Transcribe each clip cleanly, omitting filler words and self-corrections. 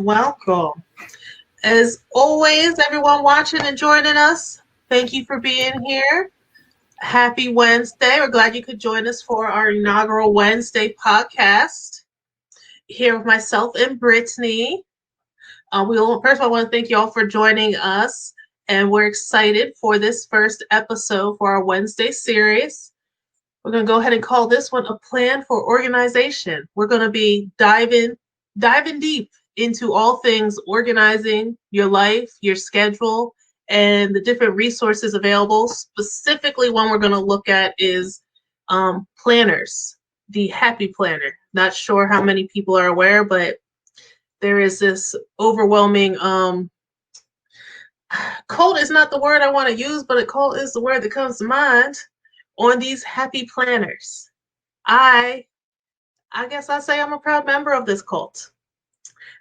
welcome. As always, everyone watching and joining us, thank you for being here. Happy Wednesday. We're glad you could join us for our Inaugural Wednesday podcast. Here with myself and Brittany. First of all, I want to thank you all for joining us, and we're excited for this first episode for our Wednesday series. We're going to go ahead and call this one a plan for organization. We're going to be diving deep into all things organizing your life, your schedule, and the different resources available. Specifically, one we're going to look at is planners, the Happy Planner. Not sure how many people are aware, but there is this overwhelming cult is not the word I want to use, but a cult is the word that comes to mind on these happy planners. I guess I say I'm a proud member of this cult.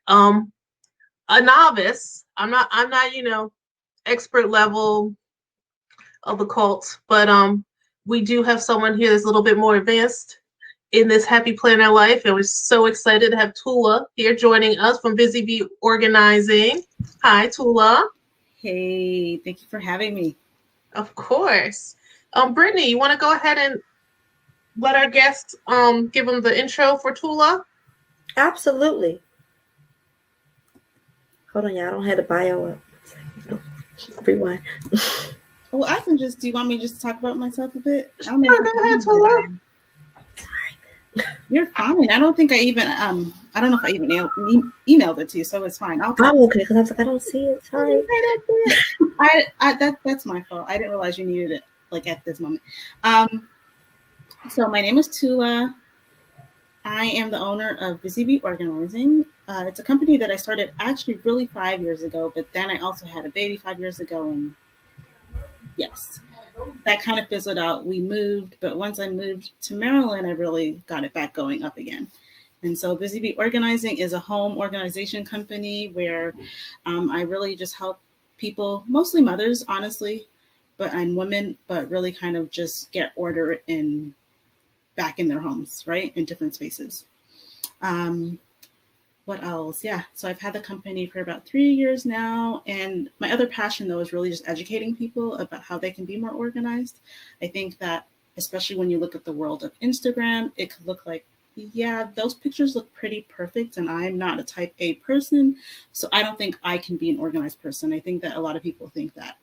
A novice. I'm not, expert level of the cult, but we do have someone here that's a little bit more advanced in this happy planner life, and we're so excited to have Toula here joining us from Bizzy Organizing. Hi, Toula. Hey, thank you for having me. Of course. Brittany, you want to go ahead and let our guests give them the intro for Toula? Absolutely. Hold on, y'all. I don't have the bio up. Rewind. Well, I can just. Do you want me to just talk about myself a bit? Go ahead, Toula. You're fine. I don't think I even. I don't know if I even emailed it to you, so it's fine. I'm okay because I was like, I don't see it. Sorry. That's my fault. I didn't realize you needed it like at this moment. So my name is Toula. I am the owner of Bizzy Organizing. It's a company that I started actually really 5 years ago, but then I also had a baby 5 years ago, and yes, that kind of fizzled out. We moved, but once I moved to Maryland, I really got it back going up again. And so Bizzy Organizing is a home organization company where I really just help people, mostly mothers, honestly, and women, but really kind of just get order back in their homes, right? In different spaces. What else? Yeah. So I've had the company for about 3 years now. And my other passion, though, is really just educating people about how they can be more organized. I think that, especially when you look at the world of Instagram, it could look like, yeah, those pictures look pretty perfect. And I'm not a type A person. So I don't think I can be an organized person. I think that a lot of people think that,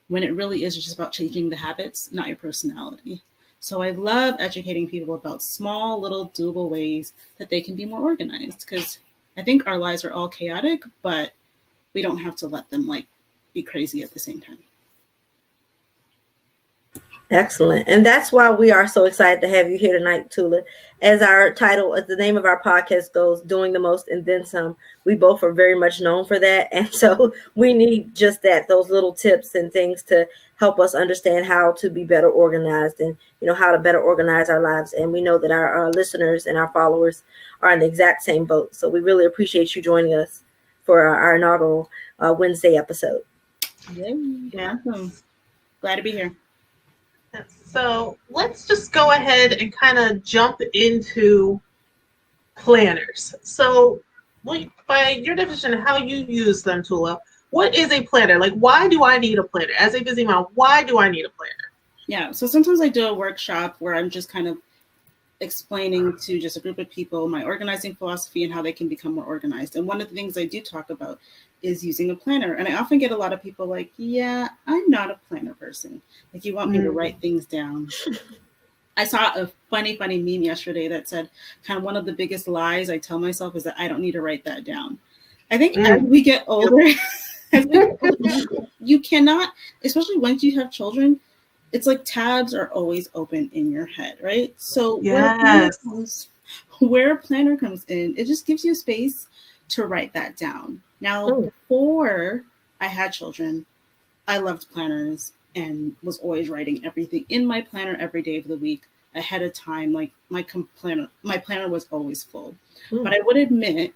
when it really is just about changing the habits, not your personality. So I love educating people about small, little, doable ways that they can be more organized, because I think our lives are all chaotic, but we don't have to let them be crazy at the same time. Excellent. And that's why we are so excited to have you here tonight, Toula. As our title, as the name of our podcast goes, Doing the Most and Then Some, we both are very much known for that. And so we need just that, those little tips and things to help us understand how to be better organized and, how to better organize our lives. And we know that our listeners and our followers are in the exact same boat. So we really appreciate you joining us for our inaugural Wednesday episode. Yeah. Glad to be here. So let's just go ahead and kind of jump into planners. So by your definition, how you use them, Toula, what is a planner? Why do I need a planner? As a busy mom, why do I need a planner? Yeah, so sometimes I do a workshop where I'm just kind of explaining to just a group of people my organizing philosophy and how they can become more organized. And one of the things I do talk about is using a planner. And I often get a lot of people like, yeah, I'm not a planner person. You want me to write things down. I saw a funny meme yesterday that said kind of one of the biggest lies I tell myself is that I don't need to write that down. I think as we get older, you cannot, especially once you have children, it's like tabs are always open in your head, right? So where a planner comes in, it just gives you space to write that down. Now, before I had children, I loved planners and was always writing everything in my planner every day of the week ahead of time. My planner was always full. But I would admit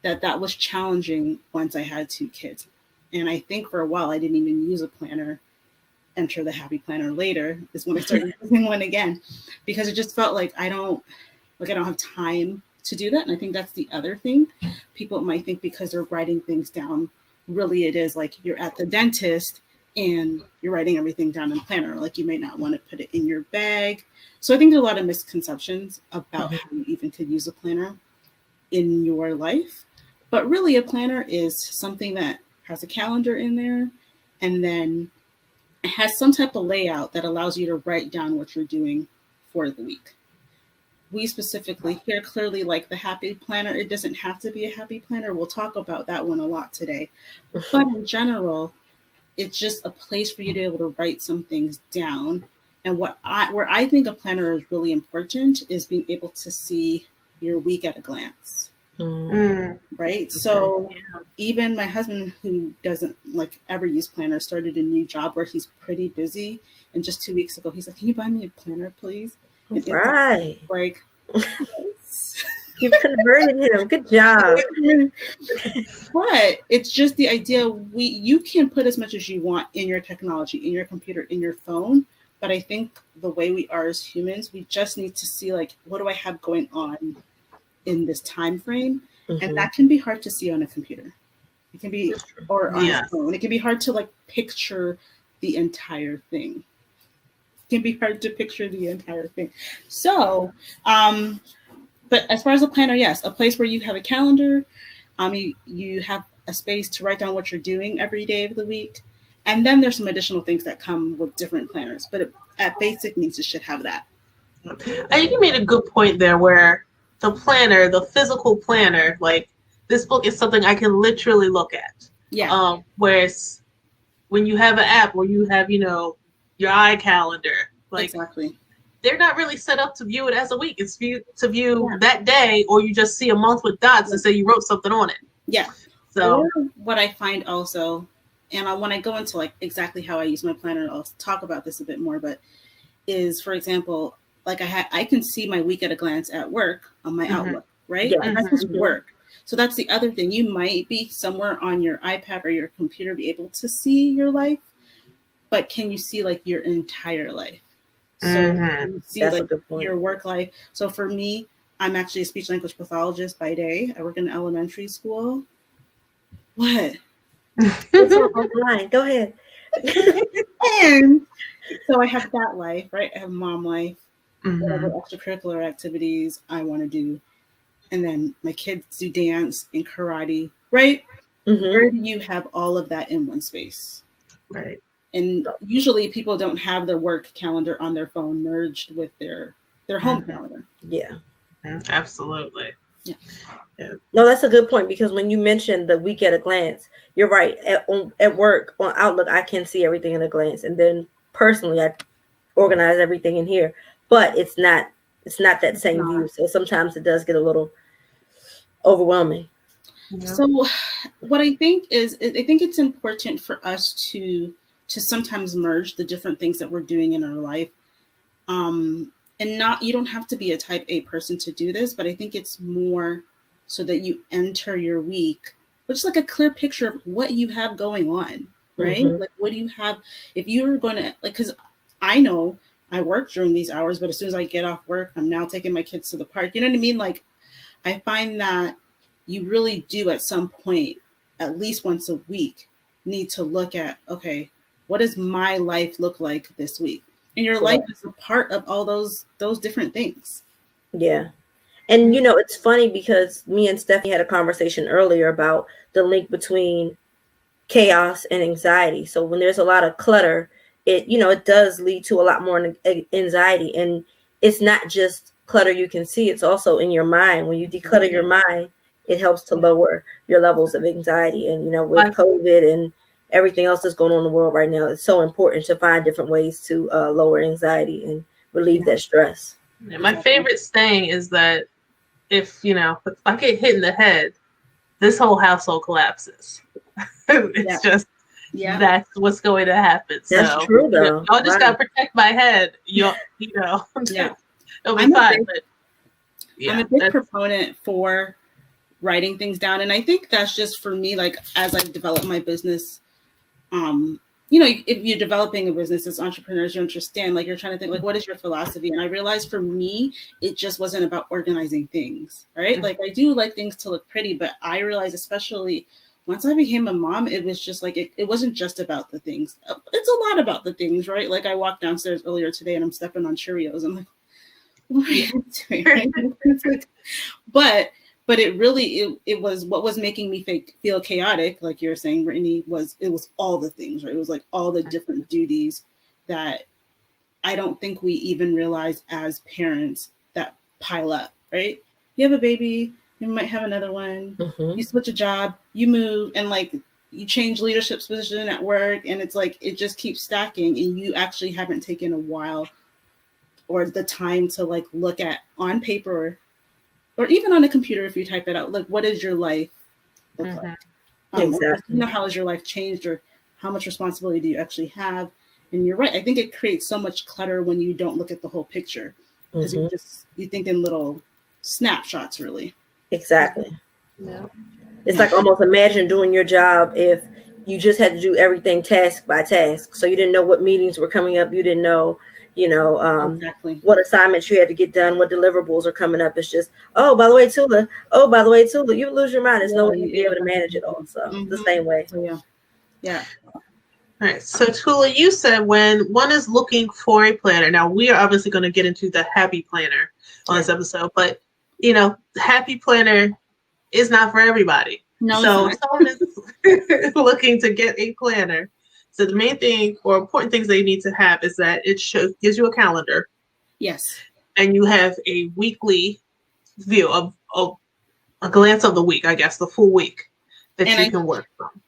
that was challenging once I had 2 kids. And I think for a while I didn't even use a planner. Enter the Happy Planner later is when I started using one again, because it just felt like I don't have time to do that. And I think that's the other thing. People might think because they're writing things down, really it is like you're at the dentist and you're writing everything down in a planner. Like you may not want to put it in your bag. So I think there's a lot of misconceptions about how you even could use a planner in your life. But really a planner is something that has a calendar in there, and then it has some type of layout that allows you to write down what you're doing for the week. We specifically here clearly like the happy planner. It doesn't have to be a happy planner. We'll talk about that one a lot today. But in general, it's just a place for you to be able to write some things down. And where I think a planner is really important is being able to see your week at a glance. Right. So even my husband, who doesn't like ever use planners, started a new job where he's pretty busy. And just 2 weeks ago, he's like, "Can you buy me a planner, please?" And Right. like, You converted him. Good job. but it's just the idea you can put as much as you want in your technology, in your computer, in your phone. But I think the way we are as humans, we just need to see like, what do I have going on in this time frame? And that can be hard to see on a computer. It can be, or on a phone. It can be hard to like picture the entire thing. It can be hard to picture the entire thing. So, but as far as a planner, yes, a place where you have a calendar, you have a space to write down what you're doing every day of the week. And then there's some additional things that come with different planners. But at basic needs, it should have that. I think you made a good point there where the planner, the physical planner, like this book is something I can literally look at. Yeah. Whereas when you have an app where you have, your iCalendar, like exactly. They're not really set up to view it as a week. It's to view that day, or you just see a month with dots and say you wrote something on it. Yeah. So or what I find also, and when I go into like exactly how I use my planner, I'll talk about this a bit more, but is, for example, like I can see my week at a glance at work on my Outlook, right? Yeah. And that's just work. So that's the other thing. You might be somewhere on your iPad or your computer be able to see your life, but can you see like your entire life? So you see That's like your work life. So for me, I'm actually a speech language pathologist by day. I work in an elementary school. What? Go ahead. And so I have that life, right? I have mom life, whatever extracurricular activities I want to do. And then my kids do dance and karate, right? Where do you have all of that in one space? Right. And usually people don't have their work calendar on their phone merged with their home calendar. Yeah. Absolutely. Yeah. No, that's a good point, because when you mentioned the week at a glance, you're right. At work on Outlook, I can see everything in a glance, and then personally, I organize everything in here. But it's not that same view. So sometimes it does get a little overwhelming. Yeah. So what I think is, I think it's important for us to sometimes merge the different things that we're doing in our life. And you don't have to be a type A person to do this, but I think it's more so that you enter your week with just like a clear picture of what you have going on, right? Like, what do you have? If you're going to, like, because I know I work during these hours, but as soon as I get off work, I'm now taking my kids to the park. You know what I mean? Like, I find that you really do at some point, at least once a week, need to look at, okay, what does my life look like this week? And your life is a part of all those different things. Yeah. And, it's funny because me and Stephanie had a conversation earlier about the link between chaos and anxiety. So when there's a lot of clutter, it does lead to a lot more anxiety. And it's not just clutter you can see, it's also in your mind. When you declutter your mind, it helps to lower your levels of anxiety. And, with COVID and everything else that's going on in the world right now, it's so important to find different ways to lower anxiety and relieve that stress. Yeah, my favorite saying is that if I get hit in the head, this whole household collapses. It's just that's what's going to happen. That's true, though. I just gotta protect my head. It'll be fine. I'm a big proponent for writing things down, and I think that's just for me. Like, as I develop my business, you know, if you're developing a business as entrepreneurs, you understand, like, you're trying to think, like, what is your philosophy? And I realized for me, it just wasn't about organizing things, right? Like, I do like things to look pretty, but I realized, especially once I became a mom, it was just like, it wasn't just about the things. It's a lot about the things, right? Like, I walked downstairs earlier today and I'm stepping on Cheerios. I'm like, what are you doing? Right? It's like, but it really, it was what was making me feel chaotic, like you're saying, Brittany, it was all the things, right? It was like all the different duties that I don't think we even realize as parents that pile up, right? You have a baby, you might have another one, you switch a job, you move, and like you change leadership position at work, and it's like it just keeps stacking, and you actually haven't taken a while or the time to like look at on paper or even on a computer if you type it out, like, what does your life look like? Exactly. You know, how has your life changed, or how much responsibility do you actually have? And you're right. I think it creates so much clutter when you don't look at the whole picture, because you think in little snapshots, really. Exactly. Yeah. It's like almost imagine doing your job if you just had to do everything task by task. So you didn't know what meetings were coming up. You didn't know, Exactly. what assignments you had to get done, what deliverables are coming up. It's just, oh, by the way, Toula. Oh, by the way, Toula. You lose your mind. There's no way you'd be able to manage it all. So the same way. Yeah. All right. So Toula, you said when one is looking for a planner, now we are obviously going to get into the happy planner on this episode, but the happy planner is not for everybody. No, so if someone is looking to get a planner, so the main thing or important things they need to have is that it gives you a calendar. Yes. And you have a weekly view of a glance of the week, I guess, the full week that you can work from.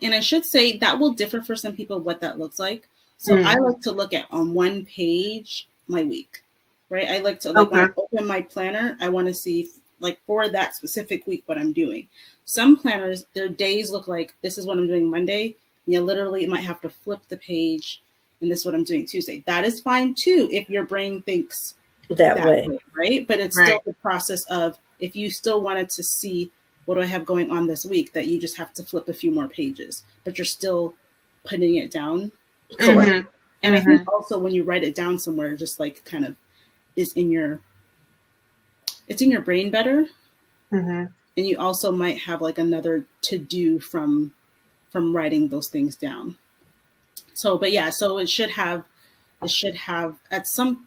And I should say that will differ for some people what that looks like. So I like to look at on one page my week, right? I like to, like, when I open my planner, I want to see, like, for that specific week what I'm doing. Some planners, their days look like, this is what I'm doing Monday. You literally might have to flip the page, and this is what I'm doing Tuesday. That is fine too if your brain thinks that way, right? But it's still the process of, if you still wanted to see what do I have going on this week, that you just have to flip a few more pages, but you're still putting it down. And I think also when you write it down somewhere, just like kind of it's in your brain better. And you also might have like another to do from writing those things down. So, but yeah, so it should have at some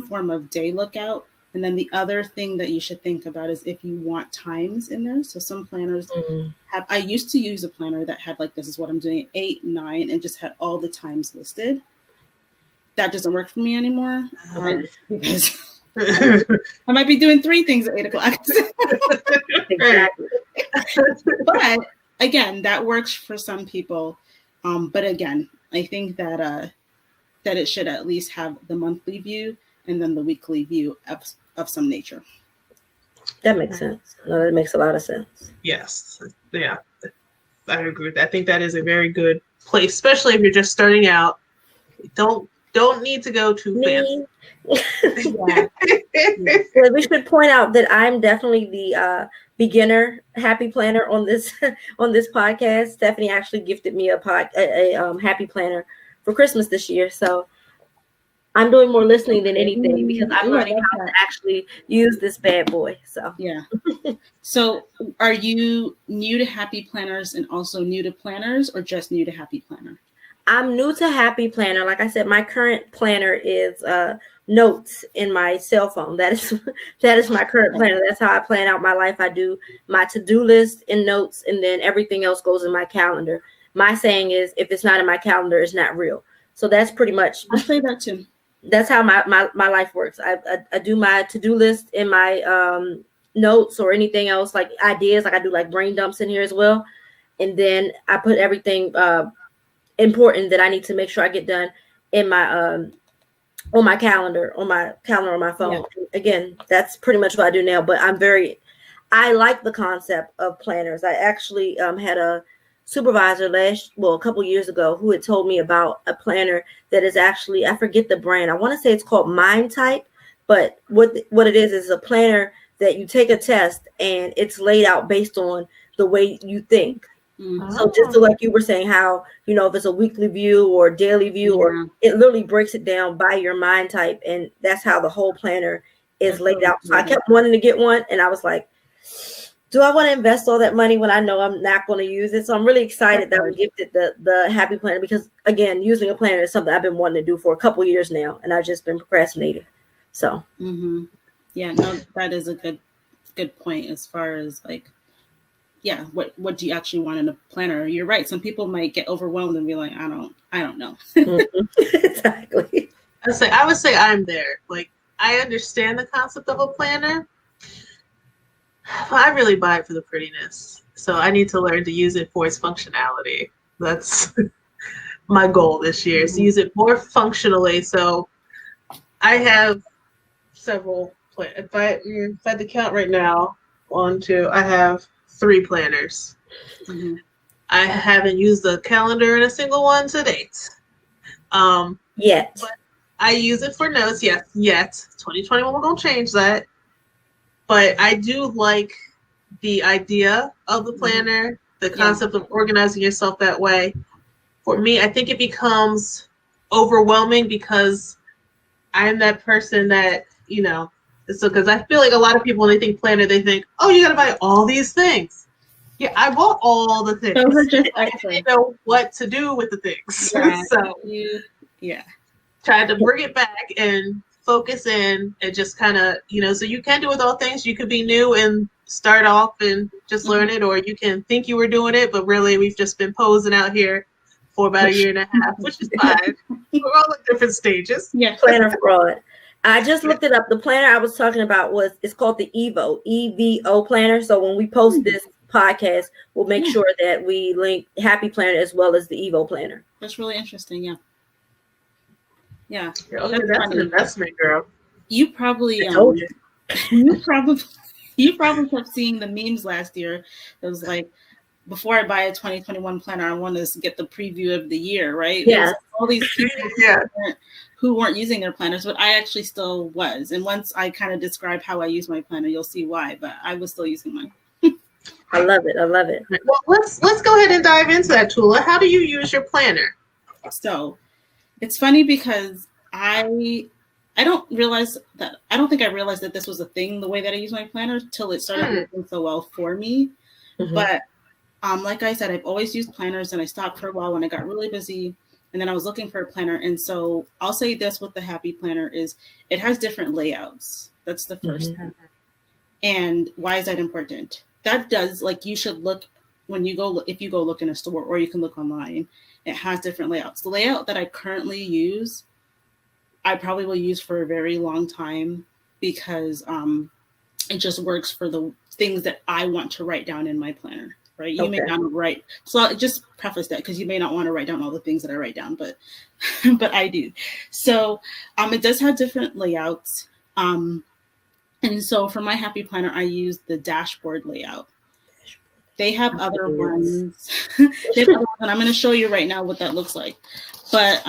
form of day lookout. And then the other thing that you should think about is if you want times in there. So some planners I used to use a planner that had like, this is what I'm doing at 8, 9, and just had all the times listed. That doesn't work for me anymore because I might be doing 3 things at 8 o'clock. Exactly. But again, that works for some people. But again, I think that it should at least have the monthly view and then the weekly view of some nature. That makes sense. No, that makes a lot of sense. Yes. Yeah. I agree with that. I think that is a very good place, especially if you're just starting out. Don't need to go too fancy. Well, we should point out that I'm definitely the beginner happy planner on this podcast. Stephanie actually gifted me a happy planner for Christmas this year, so I'm doing more listening than anything because I'm learning how to actually use this bad boy. So yeah. So are you new to happy planners and also new to planners, or just new to happy planner? I'm new to happy planner. Like I said, my current planner is notes in my cell phone. That is my current planner. That's how I plan out my life. I do my to-do list in notes, and then everything else goes in my calendar. My saying is, if it's not in my calendar, it's not real. So that's pretty much. I say that too. That's how my life works. I do my to-do list in my notes, or anything else like ideas. Like I do like brain dumps in here as well, and then I put everything important that I need to make sure I get done in my on my calendar on my phone. Yeah. Again, that's pretty much what I do now. But I like the concept of planners. I actually had a supervisor a couple years ago who had told me about a planner that is actually, I forget the brand. I want to say it's called Mind Type, but what it is a planner that you take a test and it's laid out based on the way you think. Mm. So just to, like you were saying, how, if it's a weekly view or daily view, or Yeah. it literally breaks it down by your mind type. And that's how the whole planner is That's laid really out. So I cool. kept wanting to get one. And I was like, do I want to invest all that money when I know I'm not going to use it? So I'm really excited that we gifted the Happy Planner, because again, using a planner is something I've been wanting to do for a couple years now, and I've just been procrastinating. So Yeah, no, that is a good point as far as like, yeah, what do you actually want in a planner? You're right. Some people might get overwhelmed and be like, I don't know. exactly. I would say I'm there. Like, I understand the concept of a planner, but I really buy it for the prettiness. So I need to learn to use it for its functionality. That's my goal this year, is to use it more functionally. So I have several if I had to count right now, I have 3 planners. I haven't used the calendar in a single one to date. Yet. But I use it for notes. Yes, yet. 2021, we're going to change that. But I do like the idea of the planner, the concept of organizing yourself that way. For me, I think it becomes overwhelming because I'm that person that, so because I feel like a lot of people, when they think planner, they think, oh, you got to buy all these things. Yeah, I bought all the things. Those are just I didn't know what to do with the things. Yeah. So tried to bring it back and focus in and just kind of, so you can do with all things. You could be new and start off and just learn it, or you can think you were doing it, but really we've just been posing out here for about a year and a half, which is fine. We're all at different stages. Yeah. Planner fraud. I just looked it up. The planner I was talking about it's called the EVO planner. So when we post this podcast, we'll make sure that we link Happy Planner as well as the EVO planner. That's really interesting. Yeah. Yeah. That's an investment, girl. You probably I told you. you probably kept seeing the memes last year. It was like, before I buy a 2021 planner, I want to get the preview of the year, right? Yeah. All these people who weren't using their planners, but I actually still was. And once I kind of describe how I use my planner, you'll see why. But I was still using mine. I love it. I love it. Well, let's go ahead and dive into that, Toula. How do you use your planner? So it's funny because I don't think I realized that this was a thing, the way that I use my planner, till it started working so well for me. But like I said, I've always used planners, and I stopped for a while when I got really busy, and then I was looking for a planner. And so I'll say this with the Happy Planner is it has different layouts. That's the first thing. And why is that important? That does, like, you should look if you go look in a store, or you can look online. It has different layouts. The layout that I currently use, I probably will use for a very long time, because it just works for the things that I want to write down in my planner, right? You may not write. So I'll just preface that, because you may not want to write down all the things that I write down, but but I do. So it does have different layouts. And so for my Happy Planner, I use the dashboard layout. They have other ones. And I'm going to show you right now what that looks like. But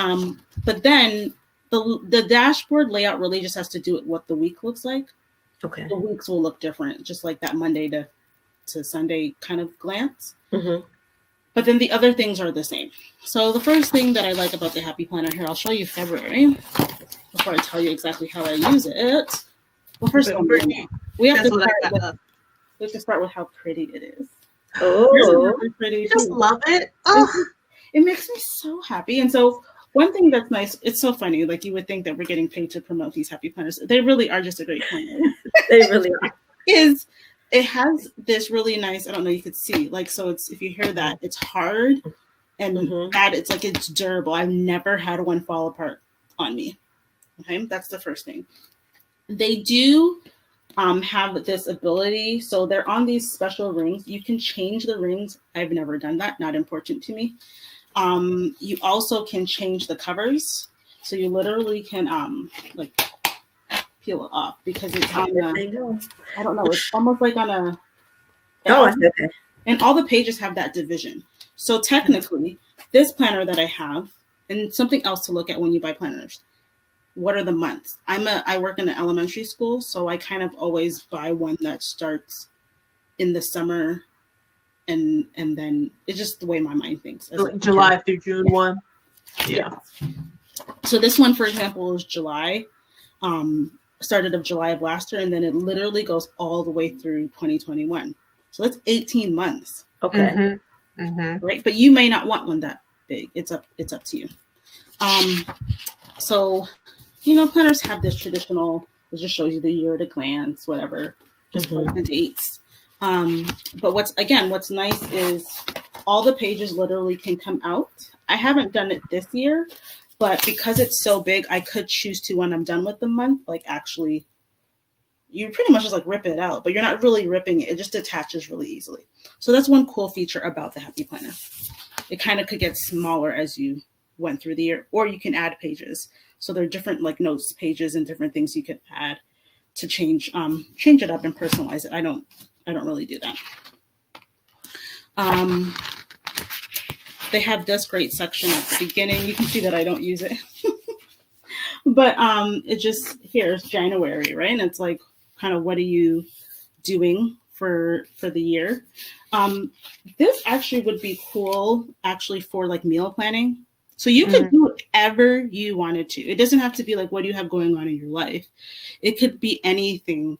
then the dashboard layout really just has to do with what the week looks like. Okay. The weeks will look different, just like that Monday to Sunday kind of glance. But then the other things are the same. So the first thing that I like about the Happy Planner here, I'll show you February before I tell you exactly how I use it. Well, first of all, we have to start with how pretty it is. Oh, pretty. Just love it. Oh. It makes me so happy. And so one thing that's nice, it's so funny, like you would think that we're getting paid to promote these Happy Planners. They really are just a great planner. They really are. It has this really nice, I don't know, you could see, like, so it's, if you hear that, it's hard and that it's like, it's durable. I've never had one fall apart on me. Okay, that's the first thing. They do have this ability. So they're on these special rings. You can change the rings. I've never done that. Not important to me. You also can change the covers. So you literally can like peel it off, because it's on I don't know. It's almost like on a. Okay. And all the pages have that division. So technically, this planner that I have, and something else to look at when you buy planners. What are the months? I work in an elementary school, so I kind of always buy one that starts in the summer and then it's just the way my mind thinks. July through June 1. Yeah. So this one, for example, is July. Started of July of last year, and then it literally goes all the way through 2021. So that's 18 months. Okay. Right, but you may not want one that big. It's up to you. So, planners have this traditional. It just shows you the year at a glance, whatever, just the dates. But what's nice is all the pages literally can come out. I haven't done it this year, but because it's so big, I could choose to, when I'm done with the month, like actually, you pretty much just like rip it out, but you're not really ripping it. It just attaches really easily. So that's one cool feature about the Happy Planner. It kind of could get smaller as you went through the year, or you can add pages. So there are different like notes pages and different things you could add to change it up and personalize it. I don't really do that. They have this great section at the beginning. You can see that I don't use it. But it just, here's January, right? And it's like, kind of, what are you doing for the year? This actually would be cool actually for like meal planning. So you could do whatever you wanted to. It doesn't have to be like, what do you have going on in your life? It could be anything.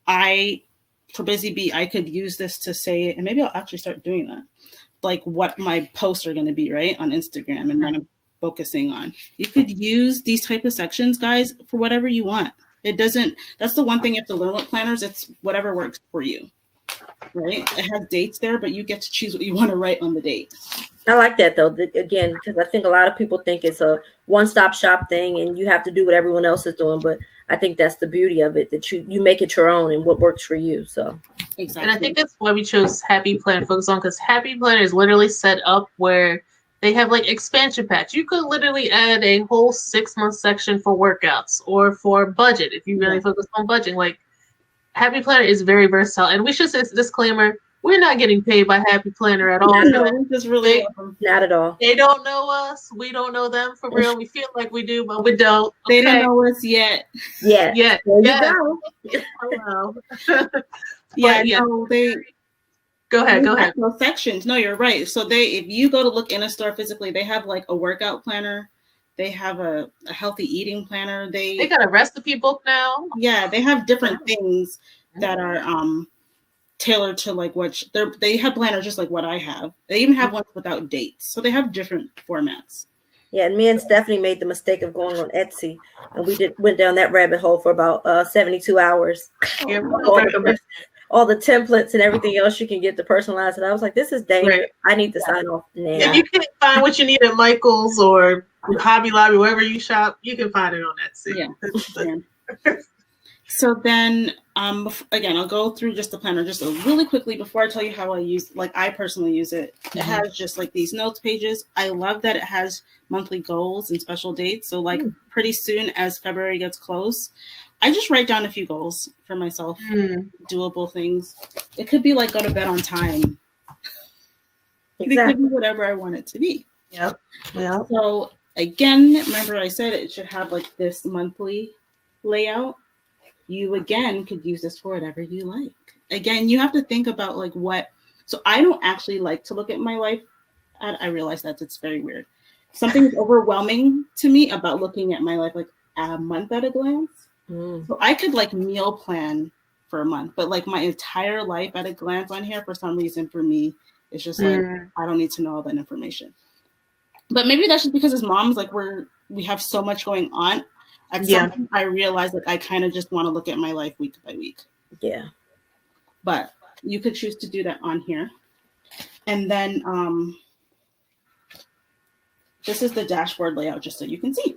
For Bizzy Bee, I could use this to say, and maybe I'll actually start doing that, like what my posts are going to be, right, on Instagram and what I'm focusing on. You could use these type of sections, guys, for whatever you want. That's the one thing you have to learn with planners. It's whatever works for you, right? It has dates there, but you get to choose what you want to write on the date. I like that though, again, because I think a lot of people think it's a one-stop shop thing and you have to do what everyone else is doing, but I think that's the beauty of it, that you make it your own and what works for you. So exactly. And I think that's why we chose Happy Planner to focus on, because Happy Planner is literally set up where they have like expansion packs. You could literally add a whole 6-month section for workouts or for budget if you really focus on budgeting. Like, Happy Planner is very versatile. And we should say, disclaimer, we're not getting paid by Happy Planner at all. No, just really not at all. They don't know us. We don't know them for real. We feel like we do, but we don't. Okay? They don't know us yet. Yeah. Yeah. There you go. Hello. Yeah. No, Go ahead. No sections. No, you're right. So if you go to look in a store physically, they have like a workout planner. They have a healthy eating planner. They got a recipe book now. Yeah, they have different things that are tailored to like they have planners just like what I have. They even have ones without dates. So they have different formats. Yeah, and me and Stephanie made the mistake of going on Etsy, and we went down that rabbit hole for about 72 hours. Yeah, all the templates and everything else you can get to personalize it. I was like, this is dangerous. Right. I need to sign off now. If you can't find what you need at Michael's or Hobby Lobby, wherever you shop, you can find it on Etsy. Yeah. So then, again, I'll go through just the planner just really quickly before I tell you how I personally use it. It has just like these notes pages. I love that it has monthly goals and special dates. So like pretty soon as February gets close, I just write down a few goals for myself, doable things. It could be like go to bed on time. Exactly. It could be whatever I want it to be. Yep. So again, remember I said it should have like this monthly layout. You again could use this for whatever you like. Again, you have to think about like what. So I don't actually like to look at my life. I realize that it's very weird. Something is overwhelming to me about looking at my life like a month at a glance. So I could like meal plan for a month, but like my entire life at a glance on here, for some reason, for me, it's just like I don't need to know all that information. But maybe that's just because as moms, like we have so much going on. At some point, I realized that I kind of just want to look at my life week by week. Yeah. But you could choose to do that on here. And then this is the dashboard layout, just so you can see.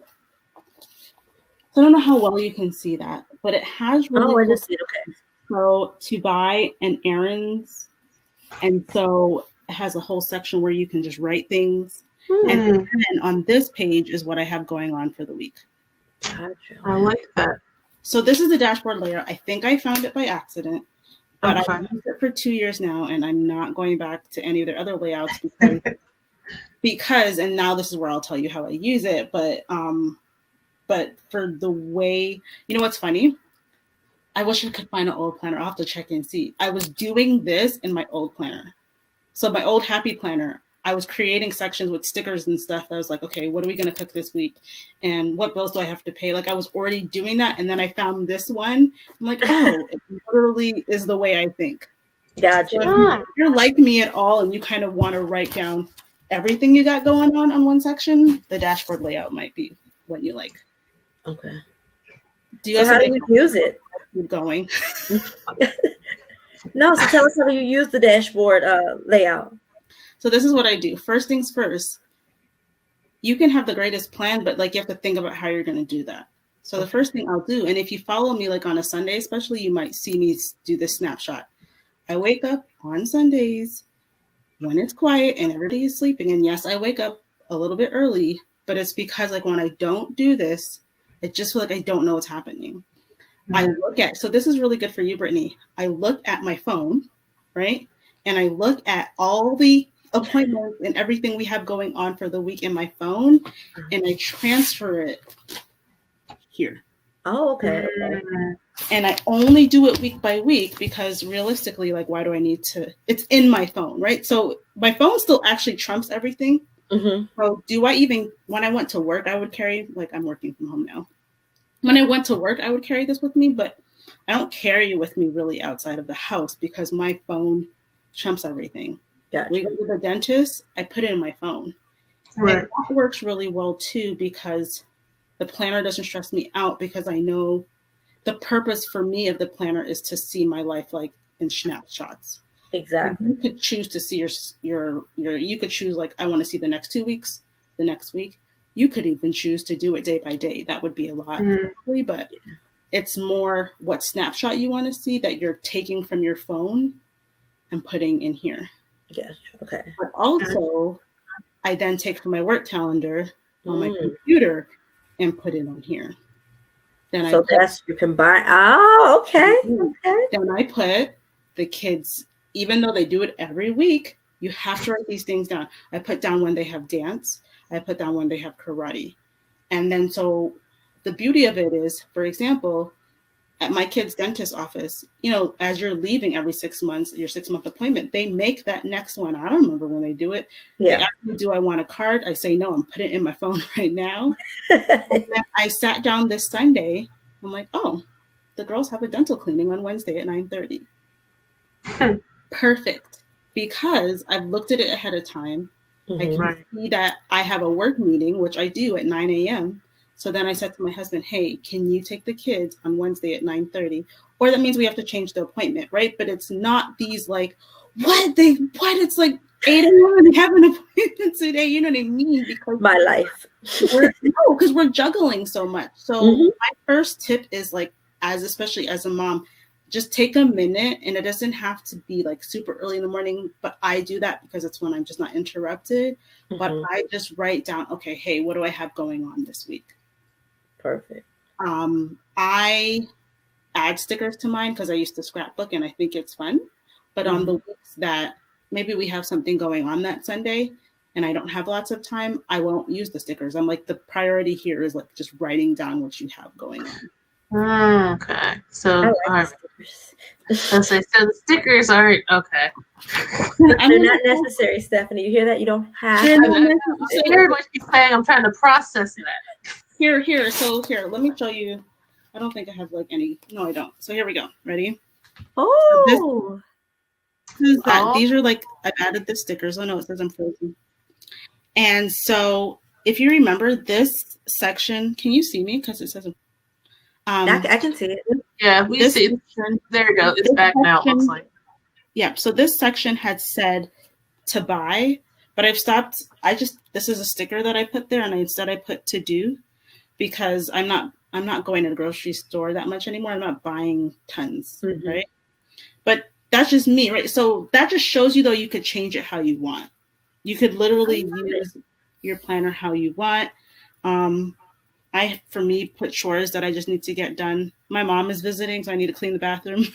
So I don't know how well you can see that, but it has really I just see it. Okay. So to buy and errands. And so it has a whole section where you can just write things. And then on this page is what I have going on for the week. Gotcha. I like that. So this is the dashboard layout. I think I found it by accident, but I've used it for 2 years now, and I'm not going back to any of their other layouts because and now this is where I'll tell you how I use it. But for the way, you know what's funny? I wish I could find an old planner. I'll have to check and see. I was doing this in my old planner. So my old Happy Planner, I was creating sections with stickers and stuff. I was like, okay, what are we going to cook this week? And what bills do I have to pay? Like I was already doing that. And then I found this one. I'm like, oh, it literally is the way I think. Gotcha. So if you're like me at all and you kind of want to write down everything you got going on one section, the dashboard layout might be what you like. Okay. Do you So guys how do you use it? Going? No, so tell us how you use the dashboard layout. So this is what I do. First things first, you can have the greatest plan, but like you have to think about how you're going to do that. So the first thing I'll do, and if you follow me like on a Sunday especially, you might see me do this snapshot. I wake up on Sundays when it's quiet and everybody is sleeping. And yes, I wake up a little bit early, but it's because like when I don't do this, I just feel like I don't know what's happening. I look at, so this is really good for you, Brittany. I look at my phone, right? And I look at all the appointments and everything we have going on for the week in my phone, and I transfer it here. Oh, okay. And I only do it week by week because realistically, like, why do I need to? It's in my phone, right? So my phone still actually trumps everything. Mm-hmm. So do I even, when I went to work, I would carry, like I'm working from home now. When I went to work, I would carry this with me, but I don't carry it with me really outside of the house because my phone trumps everything. Gotcha. We go to the dentist, I put it in my phone. Right. And that works really well too because the planner doesn't stress me out because I know the purpose for me of the planner is to see my life like in snapshots. Exactly. You could choose to see your you could choose like I want to see the next 2 weeks, the next week. You could even choose to do it day by day. That would be a lot, probably, but it's more what snapshot you want to see that you're taking from your phone and putting in here. Yes. Okay. But also, I then take from my work calendar on my computer and put it on here. Then so that's you combine. Oh, okay. Okay. Then I put the kids, even though they do it every week, you have to write these things down. I put down when they have dance. I put down when they have karate. And then so the beauty of it is, for example, at my kid's dentist office, you know, as you're leaving every 6 months, your 6-month appointment, they make that next one. I don't remember when they do it. Yeah. They ask me, do I want a card? I say, no, I'm putting it in my phone right now. And then I sat down this Sunday. I'm like, oh, the girls have a dental cleaning on Wednesday at 9:30. Perfect. Because I've looked at it ahead of time. I can see that I have a work meeting, which I do at 9 a.m. So then I said to my husband, hey, can you take the kids on Wednesday at 9:30? Or that means we have to change the appointment, right? But it's not these like, what? It's like 8 a.m. and they have an appointment today. You know what I mean? Because my life. because we're juggling so much. So my first tip is like, especially as a mom, just take a minute, and it doesn't have to be like super early in the morning, but I do that because it's when I'm just not interrupted. But I just write down, okay, hey, what do I have going on this week? Perfect. I add stickers to mine because I used to scrapbook and I think it's fun. But on the weeks that maybe we have something going on that Sunday and I don't have lots of time, I won't use the stickers. I'm like, the priority here is like just writing down what you have going on. Okay, so so the stickers aren't okay. They're not necessary, Stephanie. You hear that? You don't have. I heard what she's saying. I'm trying to process that. Here. So here, let me show you. I don't think I have like any. No, I don't. So here we go. Ready? Oh, these are like I've added the stickers. Oh no, it says I'm frozen. And so if you remember this section, can you see me? Because it says. I can see it. Yeah, we see it. There you go. It's back now, it looks like. Yeah, so this section had said to buy, but I've stopped. This is a sticker that I put there, and instead I put to do because I'm not going to the grocery store that much anymore. I'm not buying tons, right? But that's just me, right? So that just shows you, though, you could change it how you want. You could literally use your planner how you want. I, for me, put chores that I just need to get done. My mom is visiting, so I need to clean the bathroom.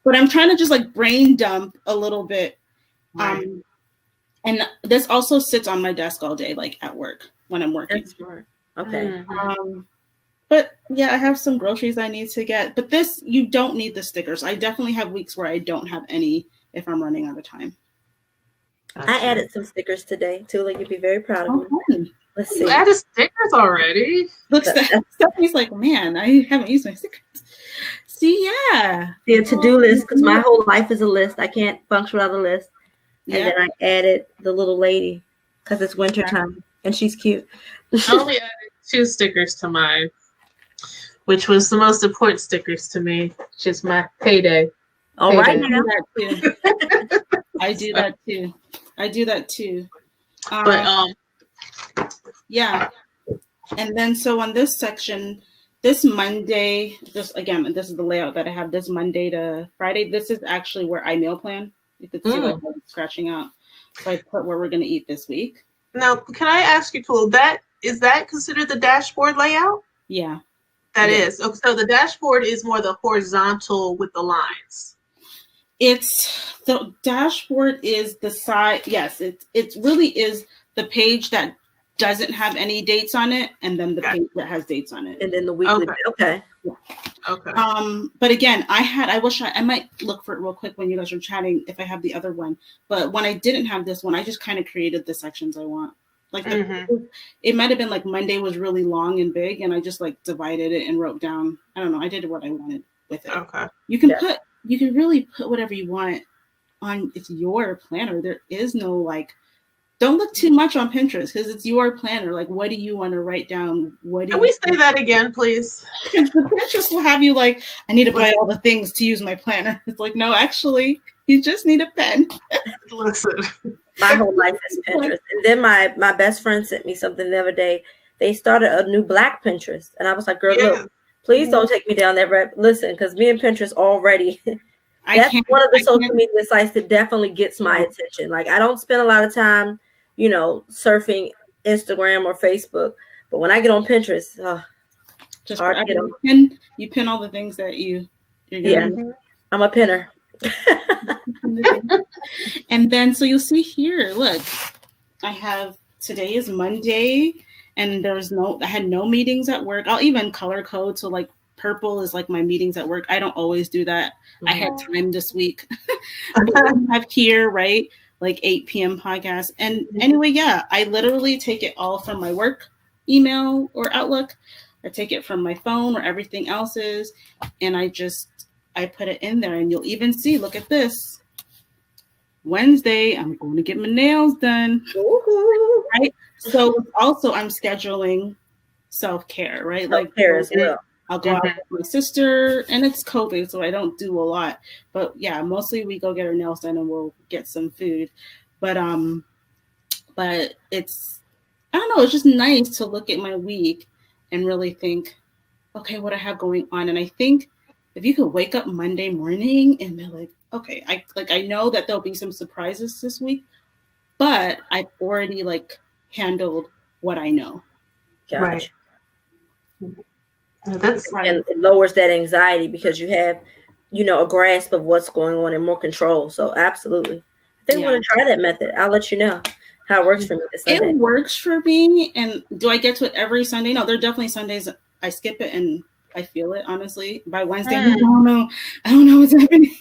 But I'm trying to just like brain dump a little bit. Right. And this also sits on my desk all day, like at work when I'm working. That's smart. Okay. But yeah, I have some groceries I need to get. But this, you don't need the stickers. I definitely have weeks where I don't have any if I'm running out of time. I added some stickers today. Toula, you'd be very proud of me. Fun. Let's You see. added stickers already? Look, Stephanie's like, man, I haven't used my stickers. See, yeah. The to-do list, because my whole life is a list. I can't function without a list. And then I added the little lady because it's winter time and she's cute. I only added 2 stickers to mine, which was the most important stickers to me, which is my payday. All right, now. I do that too. I do that too. But yeah. And then so on this section, this Monday, this is the layout that I have this Monday to Friday. This is actually where I meal plan. You could see like I'm scratching out. So I put where we're going to eat this week. Now, can I ask you, Toula, is that considered the dashboard layout? Yeah. That is. Okay, so the dashboard is more the horizontal with the lines. It's the dashboard is the side. Yes, it really is the page that doesn't have any dates on it, and then the page that has dates on it, and then the weekly. Okay. Okay. But again, I wish I might look for it real quick when you guys are chatting if I have the other one. But when I didn't have this one, I just kind of created the sections I want. Like it might have been like Monday was really long and big, and I just like divided it and wrote down. I don't know. I did what I wanted with it. Okay. You can really put whatever you want on. It's your planner. There is no like. Don't look too much on Pinterest because it's your planner. Like, what do you want to write down? Can we say that again, please? Pinterest will have you like, I need to buy all the things to use my planner. It's like, no, actually, you just need a pen. Listen. My whole life is Pinterest. And then my best friend sent me something the other day. They started a new Black Pinterest. And I was like, girl, look, please don't take me down that. Listen, because me and Pinterest already... That's one of the social media sites that definitely gets my attention. Like, I don't spend a lot of time, surfing Instagram or Facebook. But when I get on Pinterest, just hard to get on. You pin all the things that you're gonna I'm a pinner. And then, so you'll see here, look, today is Monday, and I had no meetings at work. I'll even color code. So like, purple is like my meetings at work. I don't always do that. I had time this week. I have here, right? Like 8 p.m. podcast. And anyway, I literally take it all from my work email or Outlook. I take it from my phone or everything else is. And I put it in there, and you'll even see, look at this. Wednesday, I'm going to get my nails done. Ooh. Right? So also I'm scheduling self-care, right? Self-care as well. I'll go out with my sister, and it's COVID, so I don't do a lot. But yeah, mostly we go get our nails done and we'll get some food. But it's, I don't know, it's just nice to look at my week and really think, okay, what I have going on. And I think if you could wake up Monday morning and be like, okay, I know that there'll be some surprises this week, but I've already like handled what I know. Gotcha. Right. That's right. And it lowers that anxiety because you have, a grasp of what's going on and more control. So absolutely. I think I'm going to try that method. I'll let you know how it works for me this Sunday. It works for me. And do I get to it every Sunday? No, there are definitely Sundays I skip it and I feel it, honestly. By Wednesday, I don't know what's happening.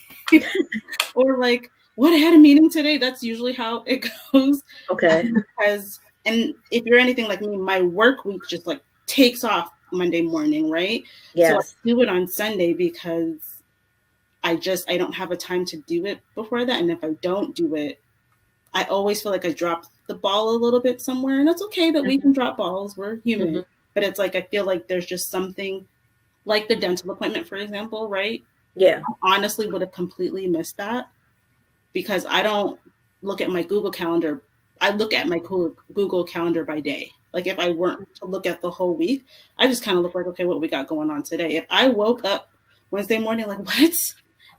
Or like, what, I had a meeting today. That's usually how it goes. Okay. And if you're anything like me, my work week just like takes off Monday morning, right? Yes. So I do it on Sunday because I don't have a time to do it before that. And if I don't do it, I always feel like I dropped the ball a little bit somewhere. And that's okay that we can drop balls. We're human. But it's like, I feel like there's just something like the dental appointment, for example, right? Yeah. I honestly would have completely missed that because I don't look at my Google Calendar. I look at my Google Calendar by day. Like if I weren't to look at the whole week, I just kind of look like, okay, what we got going on today? If I woke up Wednesday morning, like, what?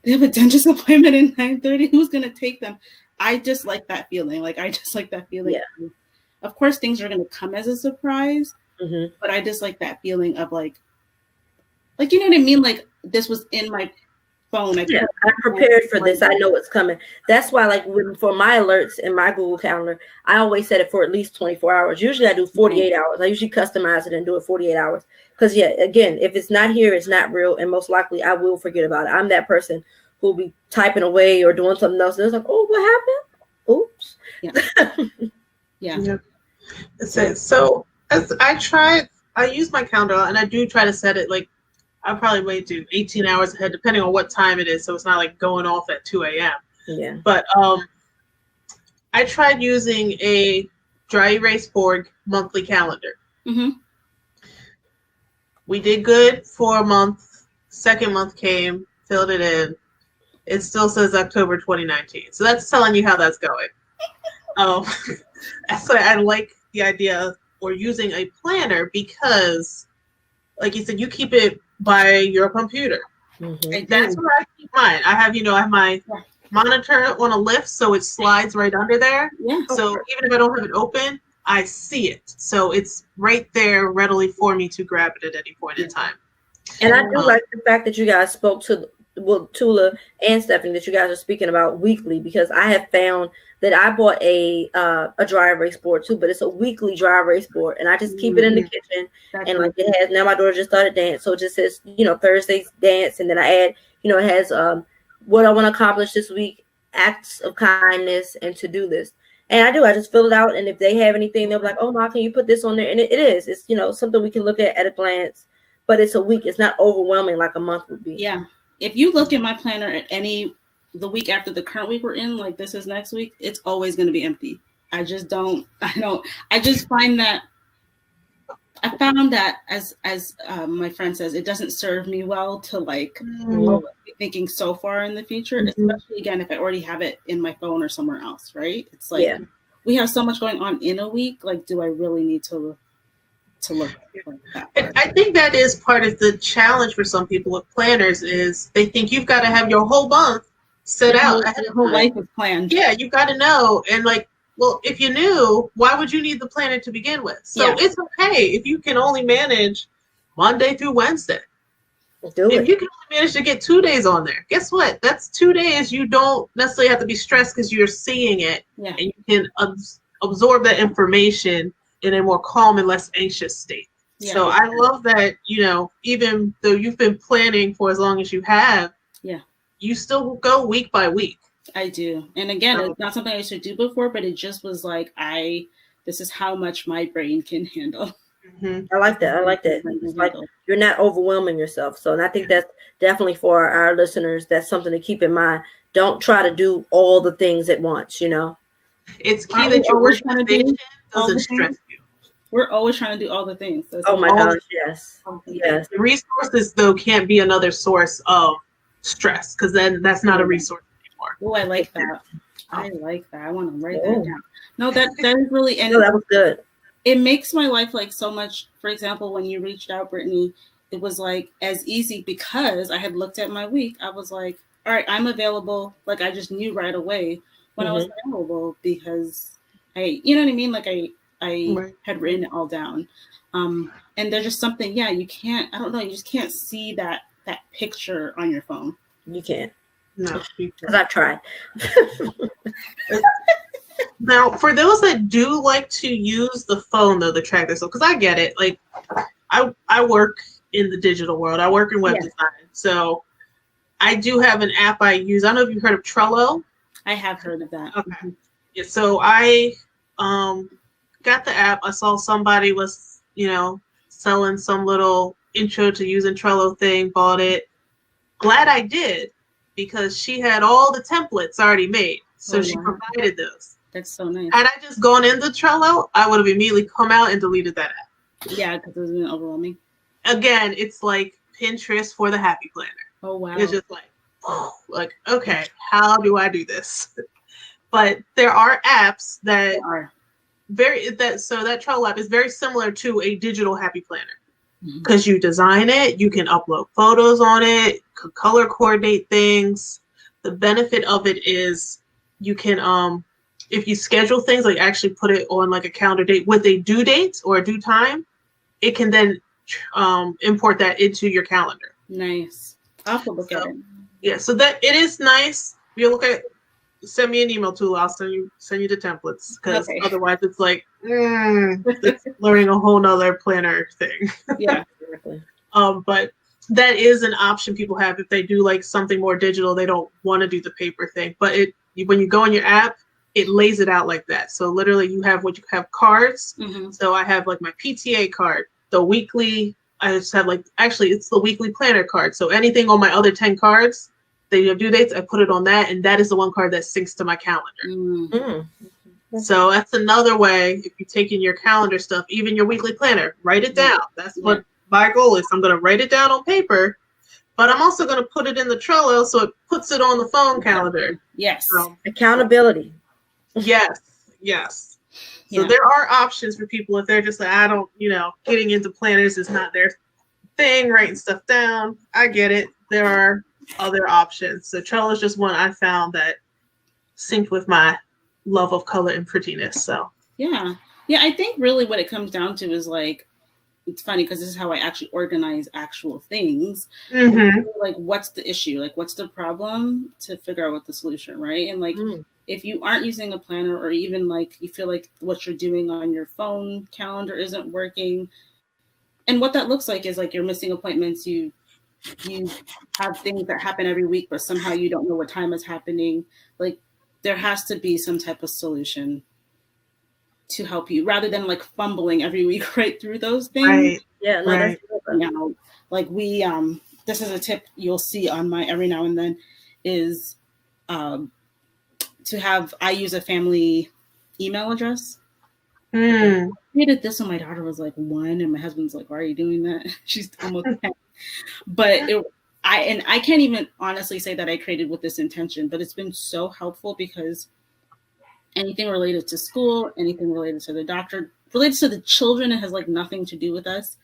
They have a dentist appointment at 9:30. Who's going to take them? I just like that feeling. Yeah. Of course, things are going to come as a surprise, but I just like that feeling of like, you know what I mean? Like this was in my phone. I'm prepared for this. I know it's coming. That's why, like, for my alerts in my Google Calendar, I always set it for at least 24 hours. Usually I do 48 hours. I usually customize it and do it 48 hours. Because, again, if it's not here, it's not real. And most likely I will forget about it. I'm that person who'll be typing away or doing something else. And it's like, oh, what happened? Oops. Yeah. Yeah. Yeah. So as I use my calendar and I do try to set it like I probably wait to 18 hours ahead, depending on what time it is. So it's not like going off at 2 a.m. Yeah. But I tried using a dry erase board monthly calendar. Mm-hmm. We did good for a month. Second month came, filled it in. It still says October 2019. So that's telling you how that's going. Um, so I like the idea or using a planner because, like you said, you keep it by your computer. Mm-hmm. That's where I keep mine. I have my monitor on a lift, so it slides right under there. Yeah. So even if I don't have it open, I see it. So it's right there readily for me to grab it at any point in time. And I do like the fact that you guys spoke to Toula and Stephanie, that you guys are speaking about weekly, because I have found that I bought a dry erase board too, but it's a weekly dry erase board, and I just keep it in the kitchen. That's and like it has, now my daughter just started dance, so it just says, Thursday's dance, and then I add, it has what I want to accomplish this week, acts of kindness, and to-do list. And I just fill it out, and if they have anything, they'll be like, oh, Ma, can you put this on there? And it's something we can look at a glance, but it's a week. It's not overwhelming like a month would be. Yeah. If you look at my planner at the week after the current week we're in, like this is next week, it's always going to be empty. I just find that I found that as my friend says, it doesn't serve me well to be thinking so far in the future, especially again, if I already have it in my phone or somewhere else, right? It's like, we have so much going on in a week. Like, do I really need to look like that? I think that is part of the challenge for some people with planners is they think you've got to have your whole month set out. Your whole life is planned. Yeah, you've got to know. And well, if you knew, why would you need the planner to begin with? So it's okay if you can only manage Monday through Wednesday. If you can only manage to get 2 days on there, guess what? That's 2 days you don't necessarily have to be stressed because you're seeing it. Yeah. And you can absorb that information in a more calm and less anxious state. Yeah. So I love that, even though you've been planning for as long as you have, you still go week by week. I do. And again, it's not something I used to do before, but it just was like, this is how much my brain can handle. Mm-hmm. I like that. It's like you're not overwhelming yourself. So, and I think that's definitely for our listeners, that's something to keep in mind. Don't try to do all the things at once, It's key that your organization doesn't stress you. We're always trying to do all the things. Oh my gosh, yes. Yes. The resources, though, can't be another source of stress, because then that's not a resource anymore. Oh, I like that. I want to write that down. No, that is really, and that was good. It makes my life like so much. For example, when you reached out, Brittany, it was like as easy because I had looked at my week. I was like, all right, I'm available. Like I just knew right away when I was available because you know what I mean? Like I had written it all down. And there's just something, you can't, I don't know, you just can't see that picture on your phone. You can't. No. Because I've tried. Now, for those that do like to use the phone, though, to track this, because I get it. Like, I work in the digital world. I work in web design. So I do have an app I use. I don't know if you've heard of Trello. I have heard of that. Okay. Mm-hmm. Yeah, so I got the app. I saw somebody was, selling some little intro to using Trello thing, bought it. Glad I did, because she had all the templates already made. So she provided those. That's so nice. Had I just gone into Trello, I would have immediately come out and deleted that app. Yeah, because it was been overwhelming. Again, it's like Pinterest for the happy planner. Oh, wow. It's just like, okay, how do I do this? But there are apps that that Trello app is very similar to a digital happy planner. Because you design it, you can upload photos on it, color coordinate things. The benefit of it is you can, if you schedule things, like actually put it on like a calendar date with a due date or a due time, it can then import that into your calendar. Nice. I'll have to look at it. Yeah, so that it is nice. If you look at it, send me an email too. I'll send you the templates, because otherwise it's like it's learning a whole nother planner thing. Yeah, exactly. But that is an option people have if they do like something more digital. They don't want to do the paper thing, but when you go in your app, it lays it out like that. So literally, you have cards. Mm-hmm. So I have like my PTA card, the weekly. I just have actually it's the weekly planner card. So anything on my other 10 cards, they have due dates. I put it on that, and that is the one card that syncs to my calendar. Mm-hmm. So that's another way. If you take in your calendar stuff, even your weekly planner, write it down. That's what my goal is. I'm going to write it down on paper, but I'm also going to put it in the Trello so it puts it on the phone calendar. Yes. Accountability. Yes. So there are options for people if they're just like, I don't, getting into planners is not their thing, writing stuff down. I get it. There are other options. So Trello is just one I found that synced with my love of color and prettiness. So yeah, I think really what it comes down to is like, it's funny because this is how I actually organize actual things. Mm-hmm. Like, what's the issue? Like, what's the problem to figure out what the solution, right? And like, if you aren't using a planner, or even like you feel like what you're doing on your phone calendar isn't working, and what that looks like is like you're missing appointments. You have things that happen every week, but somehow you don't know what time is happening. Like, there has to be some type of solution to help you, rather than like fumbling every week right through those things. Right. Yeah. No, right. That's like we this is a tip you'll see on my every now and then is I use a family email address. I created this when my daughter was like 1, and my husband's like, why are you doing that? She's almost 10. But I can't even honestly say that I created with this intention, but it's been so helpful because anything related to school, anything related to the doctor, related to the children, it has like nothing to do with us.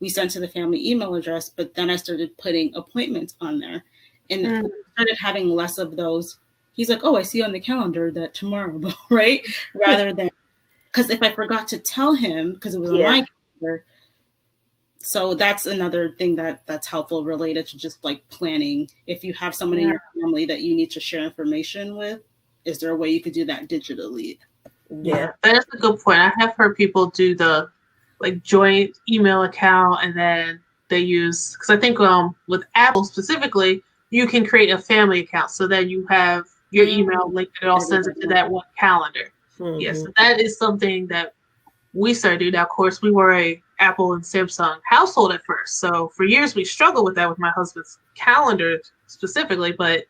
We sent to the family email address, but then I started putting appointments on there, and started having less of those. He's like, oh, I see on the calendar that tomorrow, right? Rather than, because if I forgot to tell him, because it was on my calendar. So that's another thing that's helpful related to just like planning. If you have someone in your family that you need to share information with, is there a way you could do that digitally? Yeah, that's a good point. I have heard people do the like joint email account, and then they use, because I think with Apple specifically, you can create a family account, so then you have your email link and it all sends it to that one calendar. Mm-hmm. Yes, so that is something that we started doing. Now, of course, we were a Apple and Samsung household at first, so for years we struggled with that with my husband's calendar specifically, but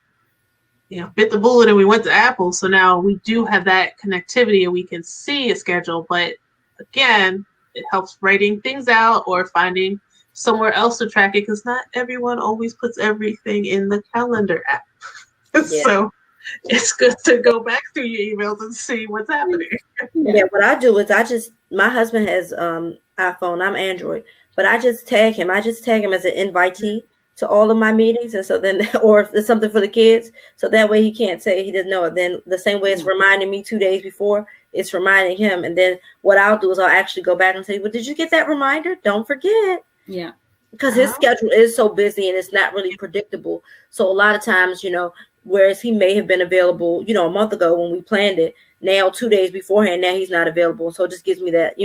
bit the bullet and we went to Apple. So now we do have that connectivity and we can see a schedule. But again, it helps writing things out or finding somewhere else to track it, because not everyone always puts everything in the calendar app. So it's good to go back through your emails and see what's happening. Yeah, what I do is my husband has iPhone, I'm Android, but I just tag him. I just tag him as an invitee to all of my meetings, and so then, or if it's something for the kids, so that way he can't say he doesn't know it. Then the same way it's reminding me 2 days before, it's reminding him. And then what I'll do is I'll actually go back and say, well, did you get that reminder? Don't forget. Yeah. Because his schedule is so busy and it's not really predictable. So a lot of times, whereas he may have been available, a month ago when we planned it, now 2 days beforehand, now he's not available. So it just gives me that,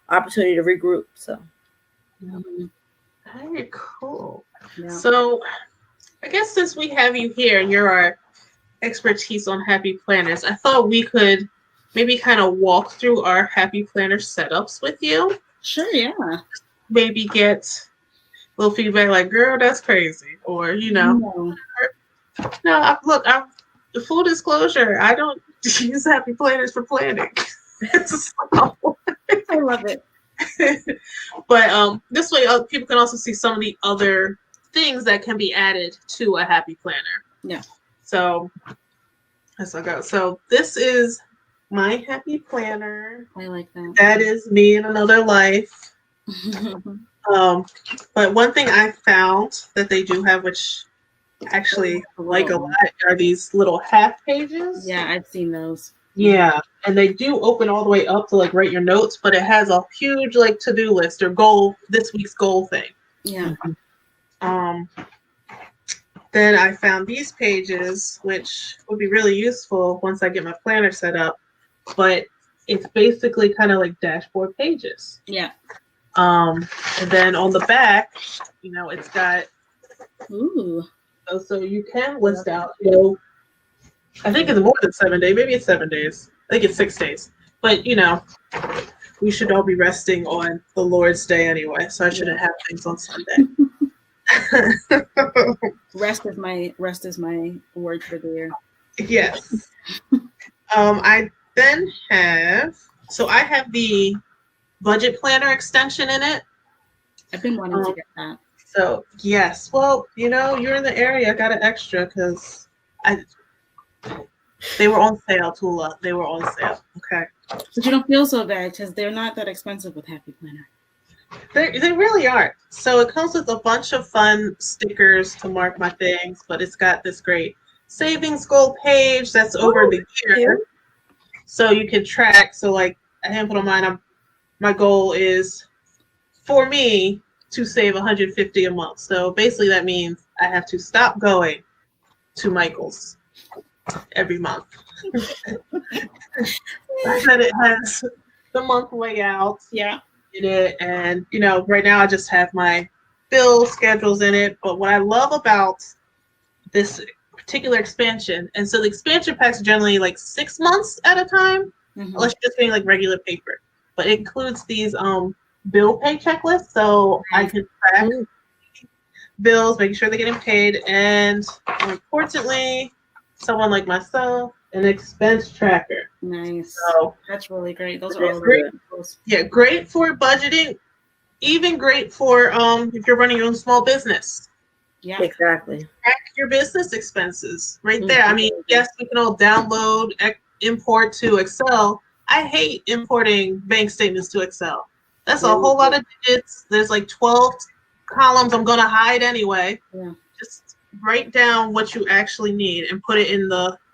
opportunity to regroup. So. Very cool. Yeah. So I guess since we have you here and you're our expertise on Happy Planners, I thought we could maybe kind of walk through our Happy Planner setups with you. Sure, yeah. Maybe get a little feedback like, girl, that's crazy. Or, No, the full disclosure, I don't use Happy Planners for planning. I love it. But this way people can also see some of the other things that can be added to a Happy Planner. Yeah. So let's go. So this is my Happy Planner. I like that. That is me in another life. But one thing I found that they do have, which actually like a lot, are these little half pages. Yeah, I've seen those. Yeah, and they do open all the way up to like write your notes, but it has a huge like to-do list or goal, this week's goal thing. Yeah. Then I found these pages, which would be really useful once I get my planner set up, but it's basically kind of like dashboard pages. Yeah. And then on the back, it's got Ooh. So you can list out, I think it's more than 7 days. Maybe it's 7 days. I think it's 6 days. But, we should all be resting on the Lord's Day anyway, so I shouldn't have things on Sunday. Rest is my word for the year. Yes. I then have the budget planner extension in it. I've been wanting to get that. So yes, well, you're in the area. I got an extra because they were on sale, Toula. They were on sale. Okay. But you don't feel so bad because they're not that expensive with Happy Planner. They really are. So it comes with a bunch of fun stickers to mark my things, but it's got this great savings goal page that's over the year. So you can track. So like a handful of mine, my goal is for me to save $150 a month. So basically that means I have to stop going to Michael's every month. And it has the month layout. Yeah. In it, and right now I just have my bill schedules in it. But what I love about this particular expansion, and so the expansion packs are generally like 6 months at a time, unless you're just getting like regular paper. But it includes these bill pay checklists, so I can track bills, making sure they're getting paid, and importantly, someone like myself, an expense tracker. Nice. So that's really great. Those are all great. Those. Yeah, great for budgeting. Even great for if you're running your own small business. Yeah, exactly. Track your business expenses right there. I mean, yes, we can all download, import to Excel. I hate importing bank statements to Excel. That's a whole lot of digits. There's like 12 columns I'm going to hide anyway. Yeah. Just write down what you actually need and put it in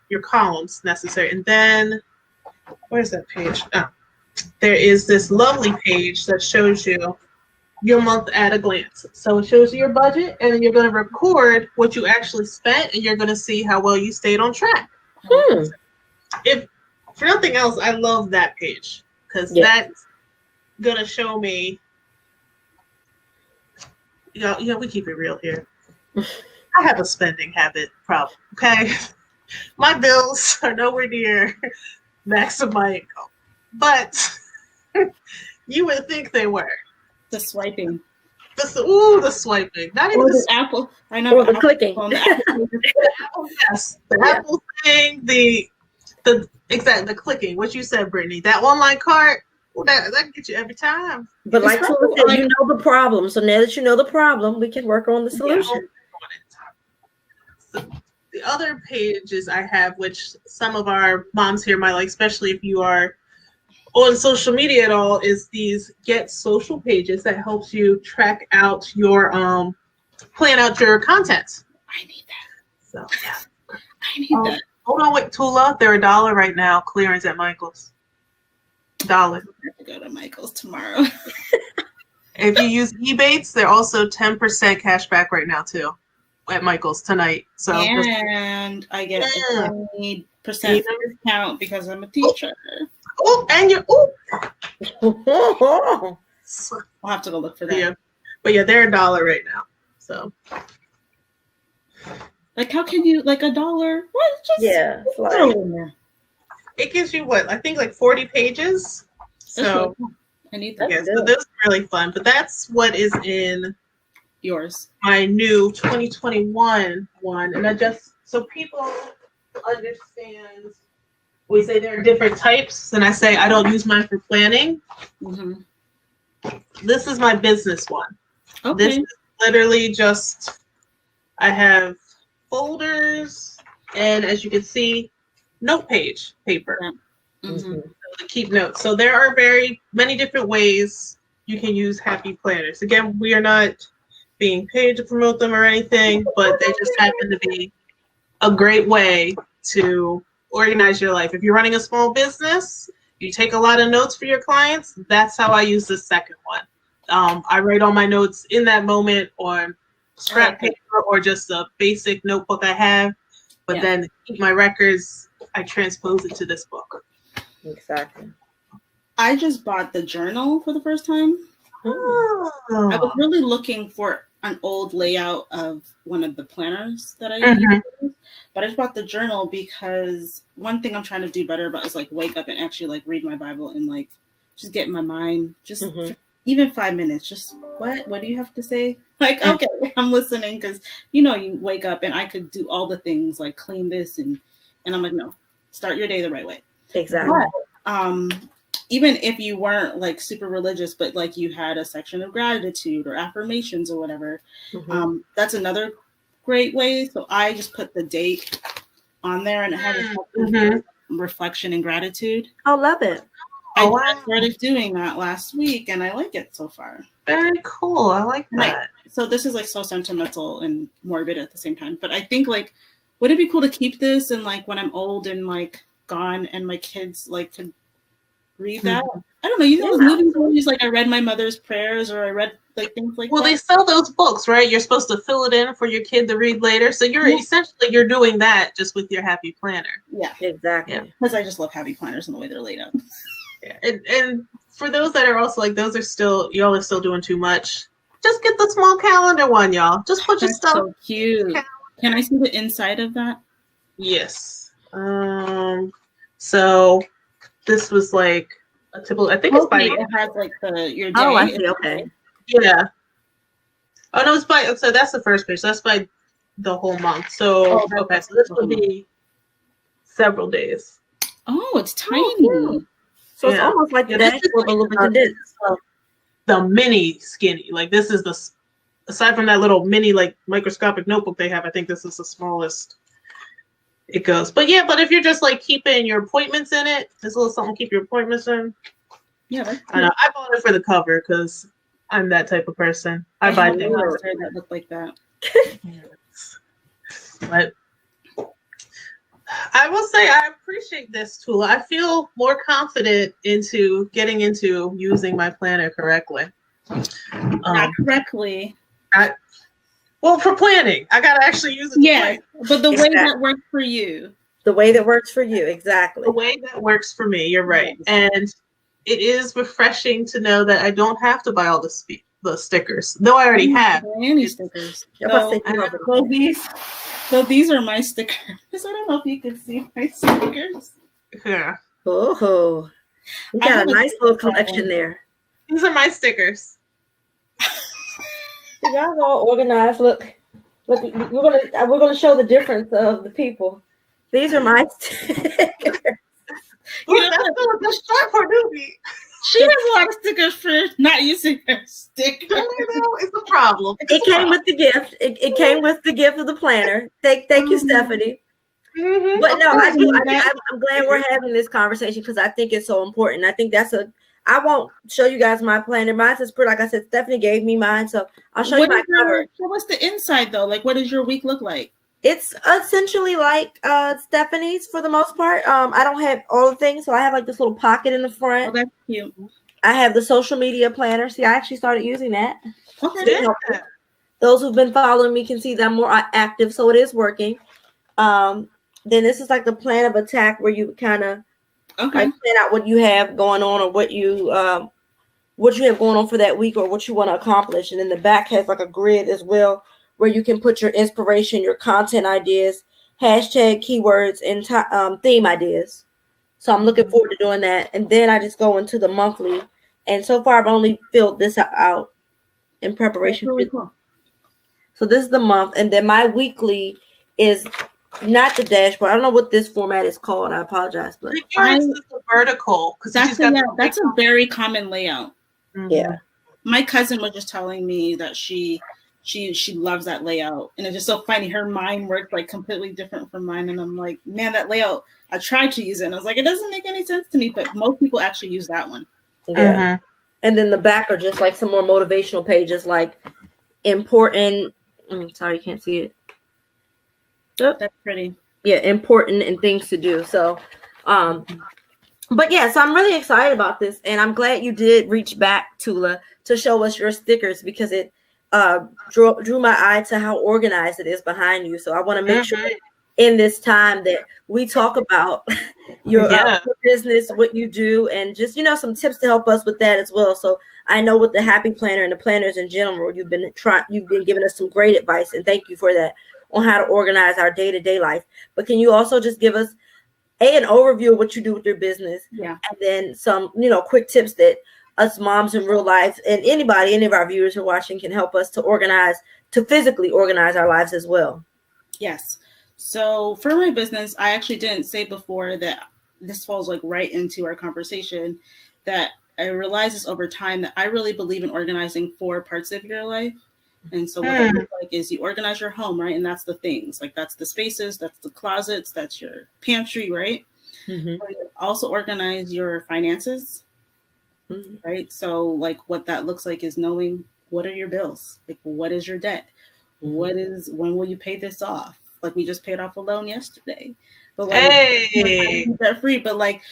your columns necessary. And then, where's that page? Oh, there is this lovely page that shows you your month at a glance. So it shows you your budget, and then you're going to record what you actually spent, and you're going to see how well you stayed on track. If for nothing else, I love that page because that's going to show me. We keep it real here. I have a spending habit problem. Okay, my bills are nowhere near max of my income, but you would think they were. The swiping. The swiping. Not even the Apple. I know. Or the clicking. The Apple, yes. The Apple thing, the clicking. What you said, Brittany. That online cart, that can get you every time. But like Toula said, you know the problem. So now that you know the problem, we can work on the solution. So the other pages I have, which some of our moms here might like, especially if you are on social media at all, is these Get Social pages that helps you track out your plan out your content. I need that. So yeah. I need that. Hold on, wait, Toula. They're $1 right now. Clearance at Michael's. $1. I have to go to Michael's tomorrow. If you use Ebates, they're also 10% cash back right now too at Michael's tonight. So and I get a 20% discount because I'm a teacher. Oh, and you're I'll have to go look for that. Yeah. But yeah, they're $1 right now. So like how can you like $1? What? Just throw it in there. It gives you what? I think like 40 pages. So I need that. Yeah, so this is really fun. But that's what is in yours. My new 2021 one. And so people understand. We say there are different types, and I say I don't use mine for planning. Mm-hmm. This is my business one. Okay. This is literally just, I have folders, and as you can see, note page paper. Mm-hmm. To keep notes. So there are very many different ways you can use Happy Planners. Again, we are not being paid to promote them or anything, but they just happen to be a great way to organize your life. If you're running a small business, you take a lot of notes for your clients. That's how I use the second one. I write all my notes in that moment on scrap paper or just a basic notebook I have. But then to keep my records, I transpose it to this book. Exactly. I just bought the journal for the first time. I was really looking for an old layout of one of the planners that I use, but I just bought the journal because one thing I'm trying to do better about is like wake up and actually like read my Bible and like just get in my mind, just even 5 minutes. Just what do you have to say? Like, okay, I'm listening, because you wake up and I could do all the things like clean this and I'm like, no, start your day the right way. Exactly. But, even if you weren't like super religious, but like you had a section of gratitude or affirmations or whatever, that's another great way. So I just put the date on there and it has a reflection and gratitude. I love it. I started doing that last week and I like it so far. Very cool. I like that. So this is like so sentimental and morbid at the same time. But I think like, would it be cool to keep this and like when I'm old and like gone and my kids like could read that? I don't know. You know those movies like I read my mother's prayers or I read like things like that. Well, they sell those books, right? You're supposed to fill it in for your kid to read later. So you're essentially doing that just with your happy planner. Yeah, exactly. Because I just love happy planners and the way they're laid out. Yeah. And for those that are also like, those are still, y'all are still doing too much. Just get the small calendar one, y'all. Just put your stuff. So cute. Can I see the inside of that? Yes. So this was like a typical. I think it's by. It has like your day. Oh, I see. Okay. Yeah. Oh no, it's by. So that's the first page. So that's by the whole month. So okay, so this would be several days. Oh, it's tiny. So it's almost like the dashboard, a little bit condensed. The mini skinny. Like this is the. Aside from that little mini like microscopic notebook they have, I think this is the smallest it goes. But yeah, but if you're just like keeping your appointments in it, this little something to keep your appointments in. Yeah, that's cool. I know. I bought it for the cover because I'm that type of person. I buy things that look like that. But I will say I appreciate this tool. I feel more confident into getting into using my planner correctly. Not correctly. Well, for planning, I gotta actually use it. Yeah, but the way that works for you. The way that works for you, exactly. The way that works for me, you're right. And it is refreshing to know that I don't have to buy all the stickers. Though I already have. Any stickers. So these are my stickers. I don't know if you can see my stickers. Yeah. Oh, you got a nice little collection there. These are my stickers. You guys all organized. Look, we're gonna show the difference of the people. These are my stickers. That's short for newbie. She has a lot of stickers for not using her stickers. It's a problem. It came with the gift. It came with the gift of the planner. Thank you, Stephanie. Mm-hmm. But no, I'm glad we're having this conversation because I think it's so important. I think I won't show you guys my planner. Mine's is pretty. Like I said, Stephanie gave me mine, so I'll show you my cover. So what's the inside though? Like, what does your week look like? It's essentially like Stephanie's for the most part. I don't have all the things, so I have like this little pocket in the front. Oh, that's cute. I have the social media planner. See, I actually started using that. Okay. Those who've been following me can see that I'm more active, so it is working. Then this is like the plan of attack where you kind of like plan out what you have going on or what you have going on for that week or what you want to accomplish. And then the back has like a grid as well where you can put your inspiration, your content ideas, hashtag keywords, and theme ideas. So I'm looking forward to doing that. And then I just go into the monthly. And so far I've only filled this out in preparation. Really cool. So this is the month. And then my weekly is not the dashboard. I don't know what this format is called. I apologize, but yours is the vertical because that's a very common layout. Yeah, my cousin was just telling me that she loves that layout, and it's just so funny. Her mind worked like completely different from mine, and I'm like, man, that layout. I tried to use it, and I was like, it doesn't make any sense to me. But most people actually use that one. Yeah, and then the back are just like some more motivational pages, like important. Sorry, you can't see it. That's pretty. Yeah, important and things to do. So, but yeah, so I'm really excited about this, and I'm glad you did reach back, Toula, to show us your stickers because it drew my eye to how organized it is behind you. So I want to make sure in this time that we talk about your business, what you do, and just some tips to help us with that as well. So I know with the Happy Planner and the planners in general, you've been giving us some great advice, and thank you for that, on how to organize our day-to-day life. But can you also just give us an overview of what you do with your business, Yeah. and then some, quick tips that us moms in real life, and any of our viewers who are watching, can help us to physically organize our lives as well. Yes. So for my business, I actually didn't say before that this falls like right into our conversation, that I realized this over time, that I really believe in organizing 4 parts of your life. And so what that looks like is you organize your home, right? And that's the things, like that's the spaces, that's the closets, that's your pantry, right? Mm-hmm. Also organize your finances, right? So like what that looks like is knowing what are your bills, like what is your debt, when will you pay this off? Like we just paid off a loan yesterday, but like Hey. debt free. But like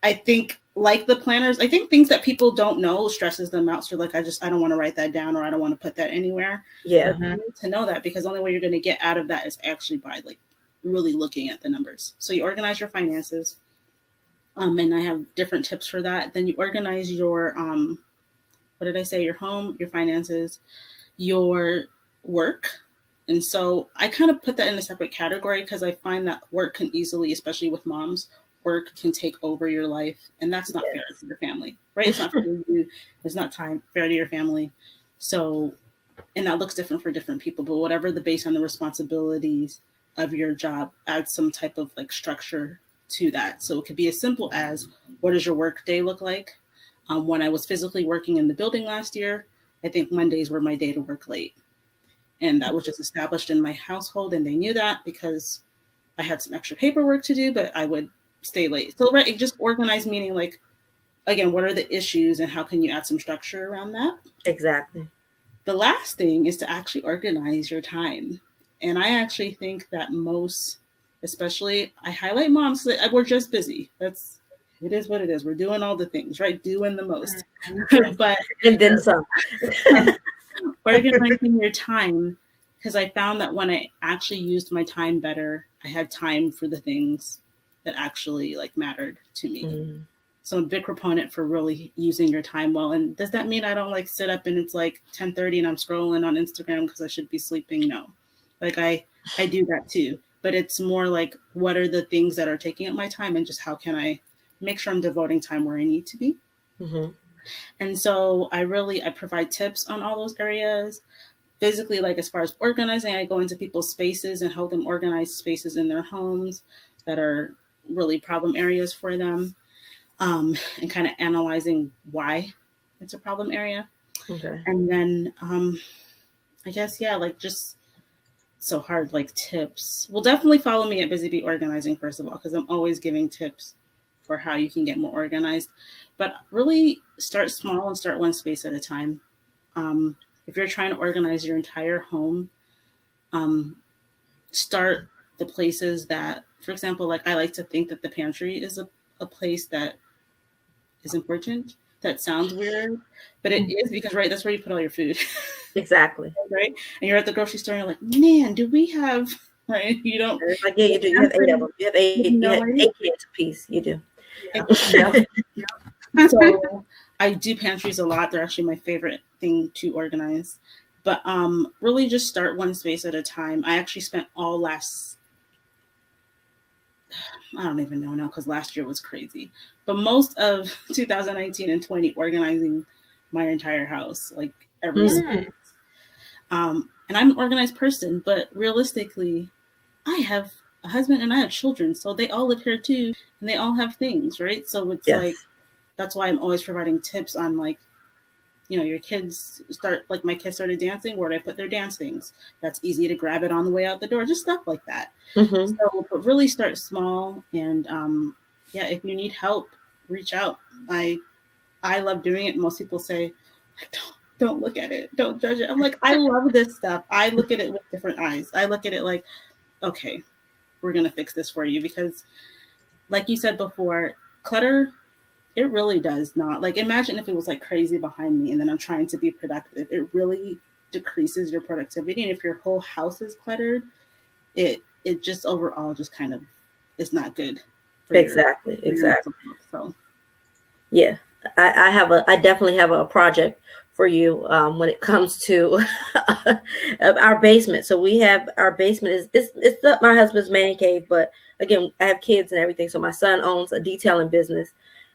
I think like the planners, I think things that people don't know stresses them out. So like I don't want to write that down, or I don't want to put that anywhere. Yeah. You need to know that, because the only way you're going to get out of that is actually by like really looking at the numbers. So you organize your finances. And I have different tips for that. Then you organize your what did I say? Your home, your finances, your work. And so I kind of put that in a separate category, because I find that work can easily, especially with moms, work can take over your life, and that's not fair to your family, right? It's not fair to you. It's not fair to your family. So, and that looks different for different people, but whatever the base on the responsibilities of your job, add some type of like structure to that. So it could be as simple as, what does your work day look like? When I was physically working in the building last year, I think Mondays were my day to work late. And that was just established in my household, and they knew that because I had some extra paperwork to do, but I would stay late. So right, just organized, meaning like, again, what are the issues and how can you add some structure around that? Exactly. The last thing is to actually organize your time. And I actually think that most, especially I highlight moms, that we're just busy. It is what it is. We're doing all the things, right? Doing the most. But And then some. organizing your time, because I found that when I actually used my time better, I had time for the things that actually like mattered to me. Mm. So I'm a big proponent for really using your time well. And does that mean I don't like sit up and it's like 10:30 and I'm scrolling on Instagram because I should be sleeping? No. Like I do that too. But it's more like, what are the things that are taking up my time, and just how can I make sure I'm devoting time where I need to be? Mm-hmm. And so I provide tips on all those areas. Physically, like as far as organizing, I go into people's spaces and help them organize spaces in their homes that are really problem areas for them, and kind of analyzing why it's a problem area. Okay. And then I guess, yeah, like just so hard, like tips. Well, definitely follow me at Busy Bee Organizing, first of all, because I'm always giving tips for how you can get more organized. But really start small and start one space at a time. If you're trying to organize your entire home, start the places that, for example, like I like to think that the pantry is a place that is important. That sounds weird, but it is, because right, that's where you put all your food. Exactly. Right? And you're at the grocery store and you're like, man, do we have, right? You don't, It's like, yeah, you do. You have 8 of them. You have eight. You no, have 8 cans a piece. You do. yeah. So I do pantries a lot. They're actually my favorite thing to organize. But really just start one space at a time. I actually spent all I don't even know now, because last year was crazy. But most of 2019 and 20 organizing my entire house, like every space. And I'm an organized person, but realistically, I have a husband and I have children, so they all live here too, and they all have things, right? So it's like, Yes. that's why I'm always providing tips on like, your kids start, like my kids started dancing, where do I put their dance things? That's easy to grab it on the way out the door, just stuff like that. Mm-hmm. So, but really start small, and yeah, if you need help, reach out. I love doing it. Most people say, don't look at it, don't judge it. I'm like, I love this stuff. I look at it with different eyes. I look at it like, okay, we're gonna fix this for you, because like you said before, clutter, it really does not, like, imagine if it was like crazy behind me and then I'm trying to be productive. It really decreases your productivity. And if your whole house is cluttered, it just overall just kind of is not good for Exactly. your Exactly. mental health. So Yeah. I definitely have a project for you when it comes to our basement. So we have our basement it's not my husband's man cave, but again, I have kids and everything. So my son owns a detailing business,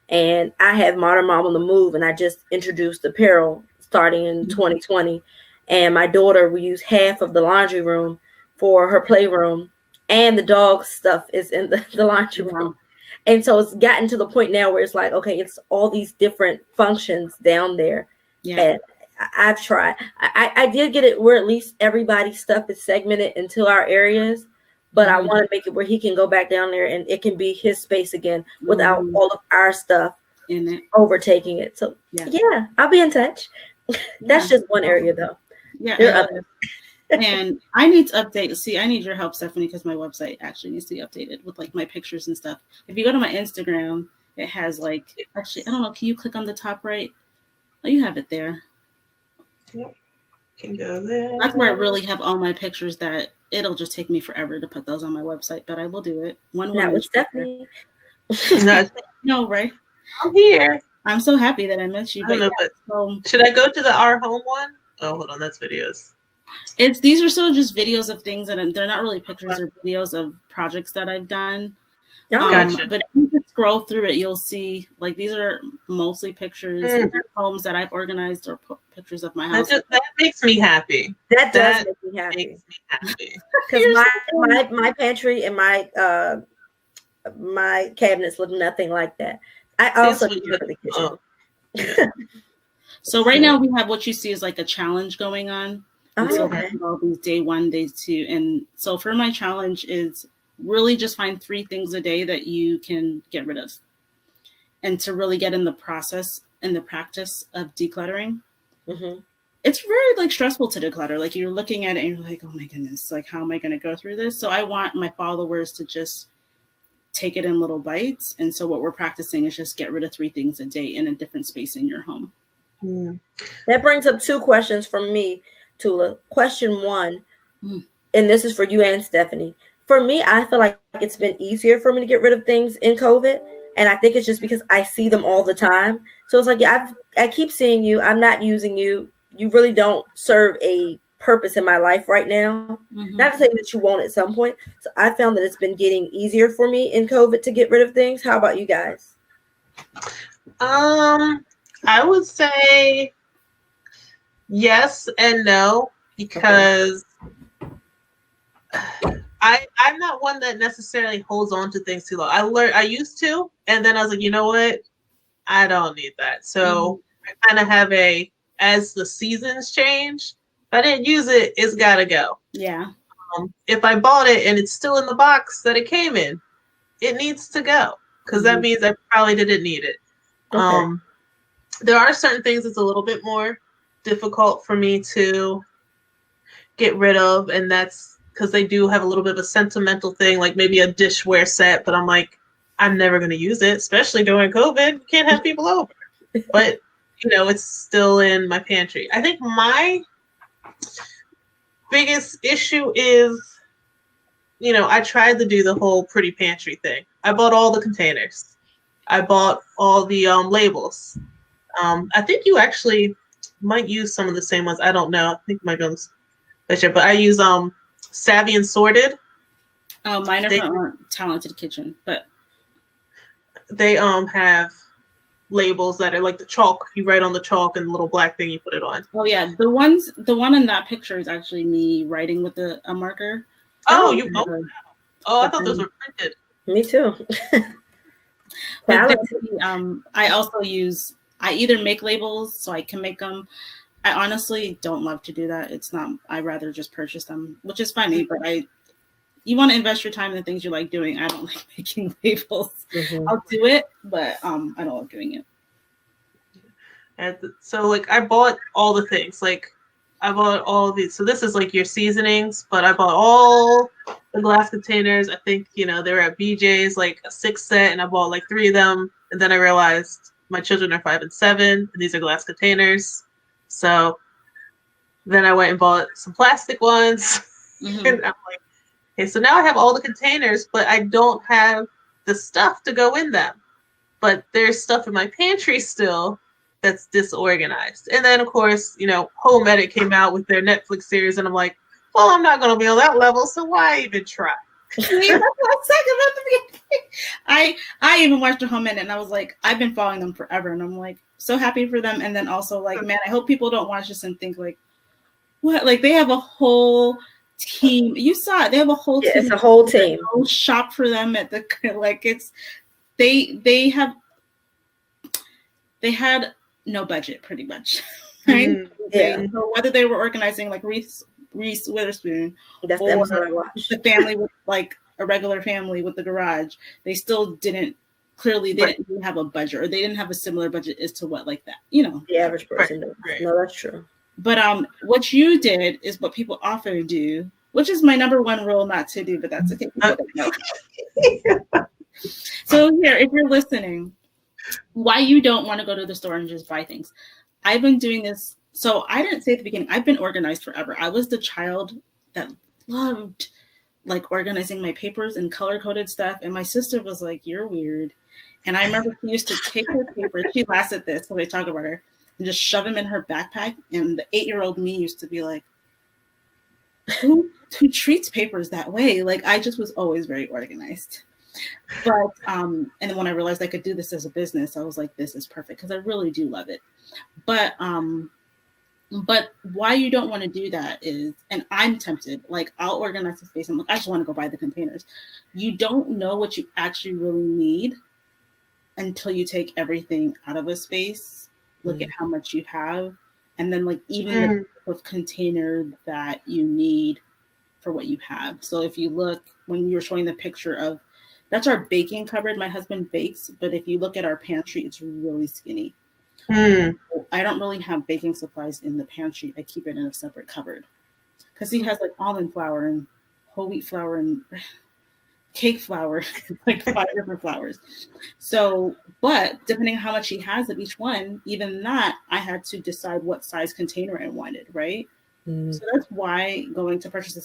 and I have Modern Mom on the Move, and I just introduced apparel starting in 2020. And my daughter, we use half of the laundry room for her playroom, and the dog stuff is in the laundry Wow. room. And so it's gotten to the point now where it's like, okay, it's all these different functions down there. Yeah. And I've tried. I did get it where at least everybody's stuff is segmented into our areas, but I want to make it where he can go back down there and it can be his space again without all of our stuff in it overtaking it. So yeah, I'll be in touch. That's just one area though. Yeah. There are others. And I need to update. See, I need your help, Stephanie, because my website actually needs to be updated with like my pictures and stuff. If you go to my Instagram, it has like, actually, I don't know. Can you click on the top right? Oh, you have it there. Yep. Can go there. That's where I really have all my pictures that it'll just take me forever to put those on my website, but I will do it. One Now woman. it's Stephanie. No, right? I'm here. I'm so happy that I met you. I don't know, yeah, but should I go to the Our Home one? Oh, hold on, that's videos. These are still just videos of things, and they're not really pictures or videos of projects that I've done. Gotcha. But if you can scroll through it, you'll see like these are mostly pictures of homes that I've organized or pictures of my house. That makes me happy. That does make me happy. Because my pantry and my cabinets look nothing like that. I also look at the kitchen. Oh. So right now we have what you see is like a challenge going on. And so Okay. all these day 1, day 2. And so for my challenge is really just find 3 things a day that you can get rid of. And to really get in the process and the practice of decluttering. Mm-hmm. It's very like stressful to declutter. Like you're looking at it and you're like, oh my goodness, like how am I going to go through this? So I want my followers to just take it in little bites. And so what we're practicing is just get rid of 3 things a day in a different space in your home. That brings up 2 questions from me, Toula. Question 1, and this is for you and Stephanie. For me, I feel like it's been easier for me to get rid of things in COVID. And I think it's just because I see them all the time. So it's like, I keep seeing you. I'm not using you. You really don't serve a purpose in my life right now. Not to say that you won't at some point. So I found that it's been getting easier for me in COVID to get rid of things. How about you guys? I would say yes and no, because I'm not one that necessarily holds on to things too long. I used to, and then I was like, you know what? I don't need that. So I kind of have as the seasons change, if I didn't use it, it's gotta go. Yeah. If I bought it and it's still in the box that it came in, it needs to go, because that means I probably didn't need it. Okay. There are certain things that's a little bit more difficult for me to get rid of, and that's because they do have a little bit of a sentimental thing, like maybe a dishware set, but I'm like, I'm never going to use it, especially during COVID. You can't have people over. But, it's still in my pantry. I think my biggest issue is, I tried to do the whole pretty pantry thing. I bought all the containers. I bought all the labels. I think you actually might use some of the same ones. I don't know. I think it might be on this picture, but I use Savvy and Sorted. Oh, mine are from Talented Kitchen, but they have labels that are like the chalk. You write on the chalk and the little black thing you put it on. Oh yeah, the one in that picture is actually me writing with a marker. Oh, I thought those were printed. Me too. But I also I either make labels so I can make them. I honestly don't love to do that. It's not. I rather just purchase them, which is funny. But you want to invest your time in the things you like doing. I don't like making labels. I'll do it, but I don't love doing it. And so I bought all the things. I bought all these. So this is your seasonings, but I bought all the glass containers. I think they were at BJ's, a 6 set, and I bought 3 of them. And then I realized my children are 5 and 7, and these are glass containers. So then I went and bought some plastic ones. And I'm like, okay, so now I have all the containers, but I don't have the stuff to go in them. but there's stuff in my pantry still that's disorganized. And then, of course, Home Edit came out with their Netflix series, and I'm like, well, I'm not going to be on that level, so why even try? I even watched a Home Edit, and I was like, I've been following them forever, and I'm like so happy for them. And then also like, man, I hope people don't watch this and think like, what? Like they have a whole team. You saw it. They have a whole team. It's a whole team. Shop for them at the like. It's they had no budget pretty much, right? So whether they were organizing like Reese Witherspoon, that's the episode I watched. The family with like a regular family with the garage, they still didn't didn't have a budget, or they didn't have a similar budget as to what like that, the average person does. Right. No, that's true. But what you did is what people often do, which is my number one rule not to do, but that's okay. So here, if you're listening, why you don't want to go to the store and just buy things. I've been doing this. So I didn't say at the beginning, I've been organized forever. I was the child that loved like organizing my papers and color-coded stuff. And my sister was like, you're weird. And I remember she used to take her papers. She laughs at this when I talk about her, and just shove them in her backpack. And the 8-year-old me used to be like, who treats papers that way? Like, I just was always very organized. But and then when I realized I could do this as a business, I was like, this is perfect, because I really do love it. But why you don't want to do that is, and I'm tempted, like I'll organize the space. I'm like, I just want to go buy the containers. You don't know what you actually really need until you take everything out of a space, look at how much you have, and then like even the type of container that you need for what you have. So if you look, when you were showing the picture of, that's our baking cupboard. My husband bakes, but if you look at our pantry, it's really skinny. I don't really have baking supplies in the pantry. I keep it in a separate cupboard because he has like almond flour and whole wheat flour and cake flour, like 5 different flours. So, but depending on how much he has of each one, even that, I had to decide what size container I wanted, right? So that's why going to purchase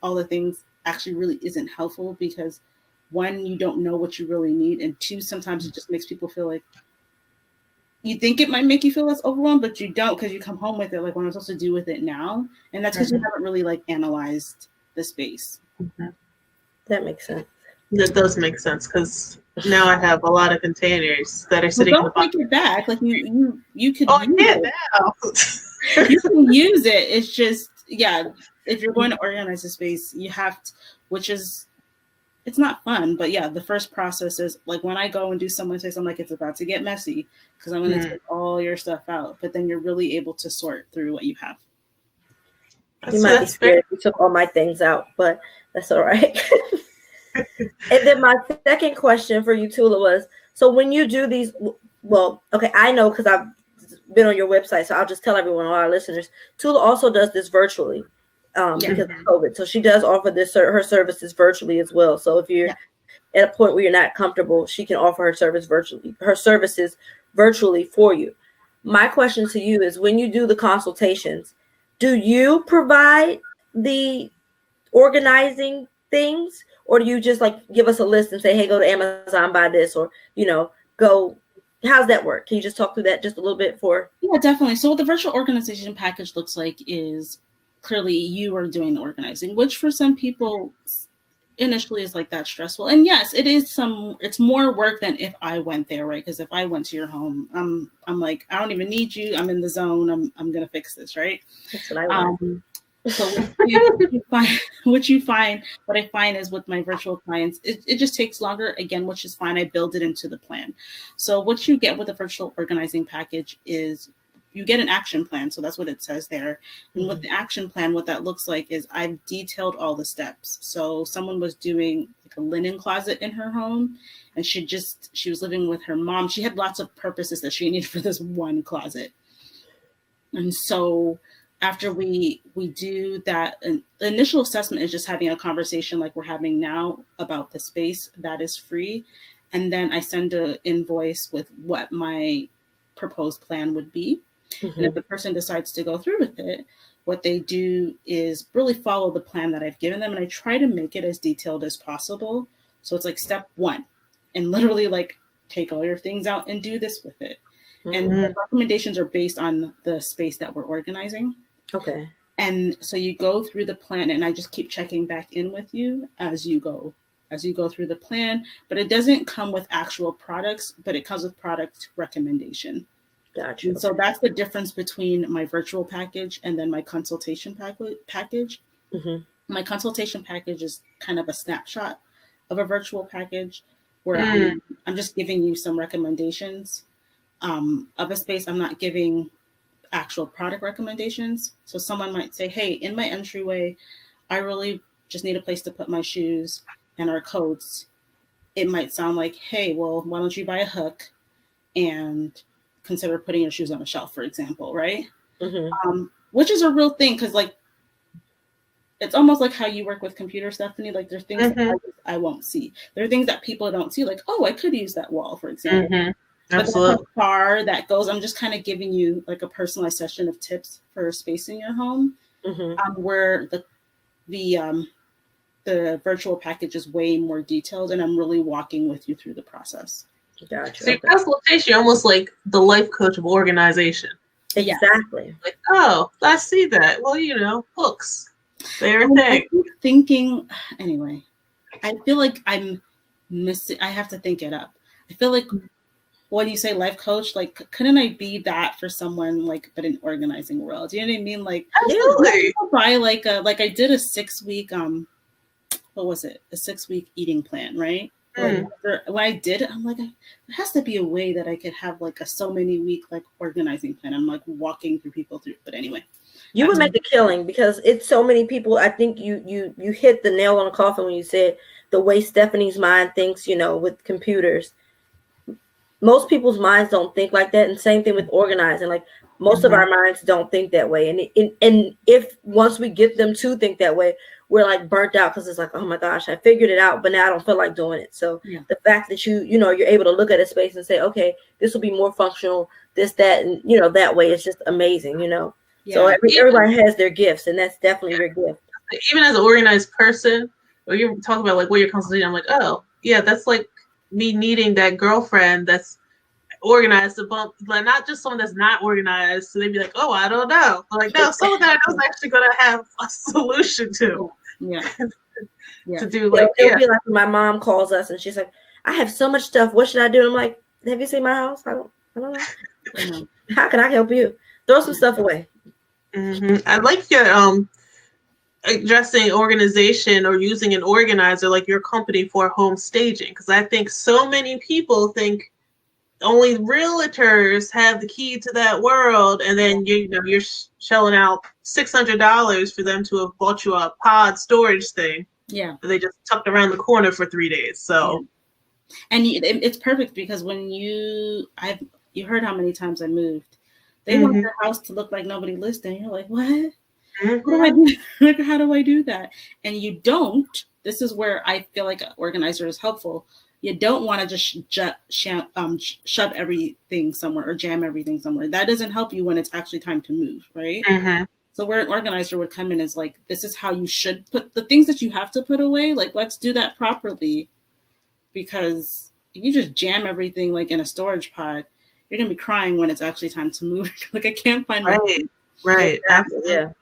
all the things actually really isn't helpful, because one, you don't know what you really need, and two, sometimes it just makes people feel like, you think it might make you feel less overwhelmed, but you don't, because you come home with it, like, what am I supposed to do with it now? And that's because you haven't really like analyzed the space. That makes sense. That does make sense, because now I have a lot of containers that are sitting. Don't take it back. Like you could. Oh, yeah, now. You can use it. It's just, if you're going to organize the space, you have to, which is, it's not fun, but yeah, the first process is like when I go and do someone says, I'm like, it's about to get messy because I'm going to take all your stuff out, but then you're really able to sort through what you have. You might be scared you took all my things out, but that's all right. And then my second question for you, Toula, was, so when you do these, well, okay, I know because I've been on your website, so I'll just tell everyone, all our listeners, Toula also does this virtually. Because of COVID. So she does offer her services virtually as well. So if you're at a point where you're not comfortable, she can offer her services virtually for you. My question to you is, when you do the consultations, do you provide the organizing things, or do you just like give us a list and say, hey, go to Amazon, buy this, or, go, how's that work? Can you just talk through that just a little bit for? Yeah, definitely. So what the virtual organization package looks like is, clearly you are doing the organizing, which for some people initially is like that stressful. And yes, it's more work than if I went there, right? Because if I went to your home, I'm like, I don't even need you. I'm in the zone. I'm going to fix this, right? That's what I want. So what I find is with my virtual clients, it just takes longer, again, which is fine. I build it into the plan. So what you get with a virtual organizing package is you get an action plan. So that's what it says there. And with the action plan, what that looks like is I've detailed all the steps. So someone was doing like a linen closet in her home, and she was living with her mom. She had lots of purposes that she needed for this one closet. And so after we do that, the initial assessment is just having a conversation like we're having now about the space. That is free. And then I send an invoice with what my proposed plan would be. And if the person decides to go through with it, what they do is really follow the plan that I've given them. And I try to make it as detailed as possible. So it's like step 1, and literally like take all your things out and do this with it. Mm-hmm. And the recommendations are based on the space that we're organizing. Okay. And so you go through the plan, and I just keep checking back in with you as you go through the plan. But it doesn't come with actual products, but it comes with product recommendation. Gotcha. And so that's the difference between my virtual package and then my consultation package. Mm-hmm. My consultation package is kind of a snapshot of a virtual package where I'm just giving you some recommendations of a space. I'm not giving actual product recommendations. So someone might say, hey, in my entryway, I really just need a place to put my shoes and our coats. It might sound like, hey, well, why don't you buy a hook and consider putting your shoes on a shelf, for example, right? Mm-hmm. Which is a real thing, because like it's almost like how you work with computers, Stephanie. Like there's things that I won't see. There are things that people don't see, like, oh, I could use that wall, for example. Absolutely. But car that goes, I'm just kind of giving you like a personalized session of tips for space in your home, where the virtual package is way more detailed, and I'm really walking with you through the process. Gotcha. So your consultation, almost like the life coach of organization. Exactly. Like, oh, I see that. Well, hooks. They're a thing. I keep thinking, anyway, I feel like I'm missing. I have to think it up. I feel like when you say life coach, like, couldn't I be that for someone, like, but in organizing world? Do you know what I mean? Like, absolutely. Buy like I did a 6-week what was it? A 6-week eating plan, right? Like when I did it, I'm like, there has to be a way that I could have like a so many week like organizing plan. I'm like walking people through. But anyway, you would make a killing, because it's so many people. I think you hit the nail on the coffin when you said the way Stephanie's mind thinks. With computers, most people's minds don't think like that. And same thing with organizing. Like most of our minds don't think that way. And if once we get them to think that way, we're like burnt out, because it's like, oh my gosh, I figured it out, but now I don't feel like doing it. So the fact that you're able to look at a space and say, okay, this will be more functional, this, that, and that way, it's just amazing, So everybody has their gifts, and that's definitely your gift. Even as an organized person, when you talk about like what you're consulting, I'm like, oh yeah, that's like me needing that girlfriend that's organized to bump, like not just someone that's not organized. So they'd be like, oh, I don't know. But like, no, someone that I know is actually gonna have a solution to. To do like it'll be like when my mom calls us and she's like, I have so much stuff. What should I do? And I'm like, have you seen my house? I don't know. How can I help you? Throw some stuff away. I like your addressing organization or using an organizer like your company for home staging, because I think so many people think only realtors have the key to that world, and then you're shelling out $600 for them to have bought you a pod storage thing. Yeah, they just tucked around the corner for 3 days. So, and it's perfect, because when you heard how many times I moved. They want their house to look like nobody lives there. You're like, what? What do I do? How do I do that? And you don't. This is where I feel like an organizer is helpful. You don't want to just shove everything somewhere or jam everything somewhere. That doesn't help you when it's actually time to move, right? So where an organizer would come in is like, this is how you should put the things that you have to put away. Like, let's do that properly, because if you just jam everything like in a storage pod, you're gonna be crying when it's actually time to move. Like, I can't find right. Absolutely.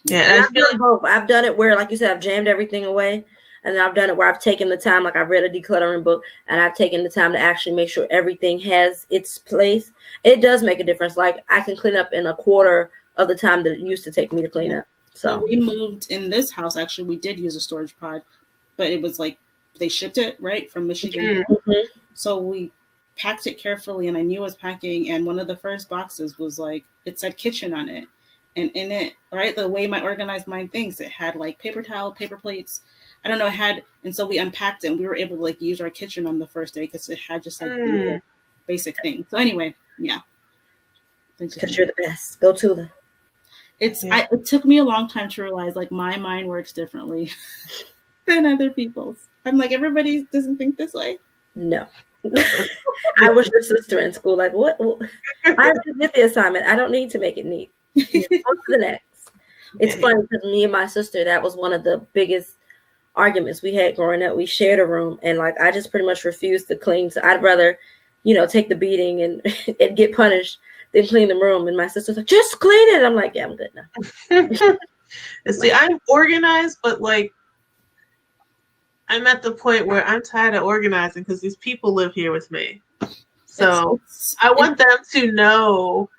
Yeah. I feel like both. I've done it where, like you said, I've jammed everything away. And then I've done it where I've taken the time, like I've read a decluttering book, and I've taken the time to actually make sure everything has its place. It does make a difference. Like, I can clean up in a quarter of the time that it used to take me to clean up. So we moved in this house. Actually, we did use a storage pod, but it was like they shipped it right from Michigan. So we packed it carefully, and I knew I was packing. And one of the first boxes was like, it said kitchen on it. And in it, right, the way my organized mind thinks, it had like paper towel, paper plates. I don't know, and so we unpacked it, and we were able to like use our kitchen on the first day, because it had just like basic things. So anyway, yeah. Because you're the best. Go Toula. It took me a long time to realize like my mind works differently than other people's. I'm like, everybody doesn't think this way. No. I was your sister in school. Like, what? I just did the assignment. I don't need to make it neat. On to the next. It's funny, because me and my sister, that was one of the biggest arguments we had growing up. We shared a room, and like I just pretty much refused to clean. So I'd rather, take the beating and and get punished than clean the room. And my sister's like, just clean it. I'm like, yeah, I'm good now. And see, I'm organized, but like I'm at the point where I'm tired of organizing because these people live here with me. So I want them to know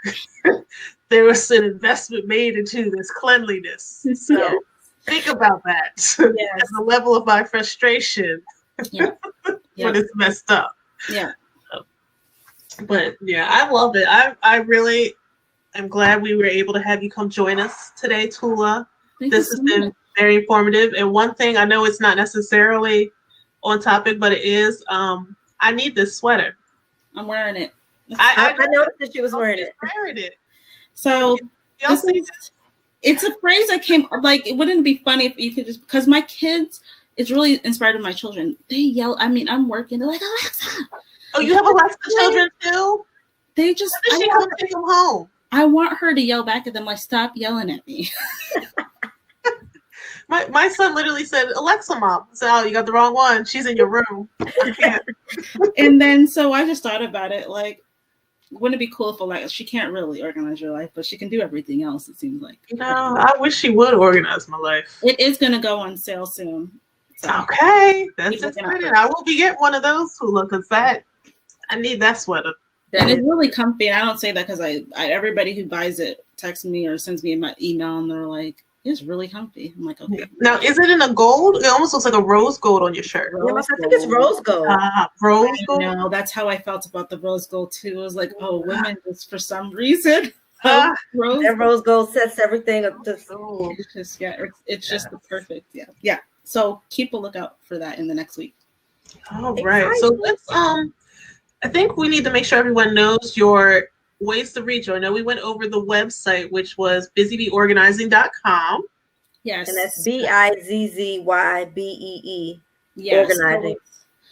there was an investment made into this cleanliness. So think about that. Yes. At the level of my frustration when it's messed up. Yeah. But yeah, I love it. I really am glad we were able to have you come join us today, Toula. This has been very informative. And one thing, I know it's not necessarily on topic, but it is, I need this sweater. I'm wearing it. I noticed that she was wearing it. So it's a phrase that came, like, it wouldn't be funny if you could just, because my kids, it's really inspired by my children. They yell, I mean, I'm working, they're like, Alexa. Oh, you have Alexa children too? They just, when does she come take them home? I want her to yell back at them, like, stop yelling at me. My son literally said, Alexa, Mom. I said, oh, you got the wrong one. She's in your room. I can't. And then, so I just thought about it, like, wouldn't it be cool if Alexa, she can't really organize your life, but she can do everything else, it seems like. I wish she would organize my life. It is going to go on sale soon. So okay. That's exciting. I will be getting one of those, Toula, because I need that sweater. And it's really comfy. I don't say that because I everybody who buys it texts me or sends me my email and they're like, it's really comfy. I'm like, okay. Now, is it in a gold? It almost looks like a rose gold on your shirt. I think it's rose gold. Rose gold? No, that's how I felt about the rose gold too. It was like, oh, women just for some reason. Rose gold sets everything up. It's just the perfect. Yeah. So keep a lookout for that in the next week. All right. So let's I think we need to make sure everyone knows your ways to reach you. I know we went over the website, which was bizzybeeorganizing.com. Yes. And that's BIZZYBEE. Yes. Organizing.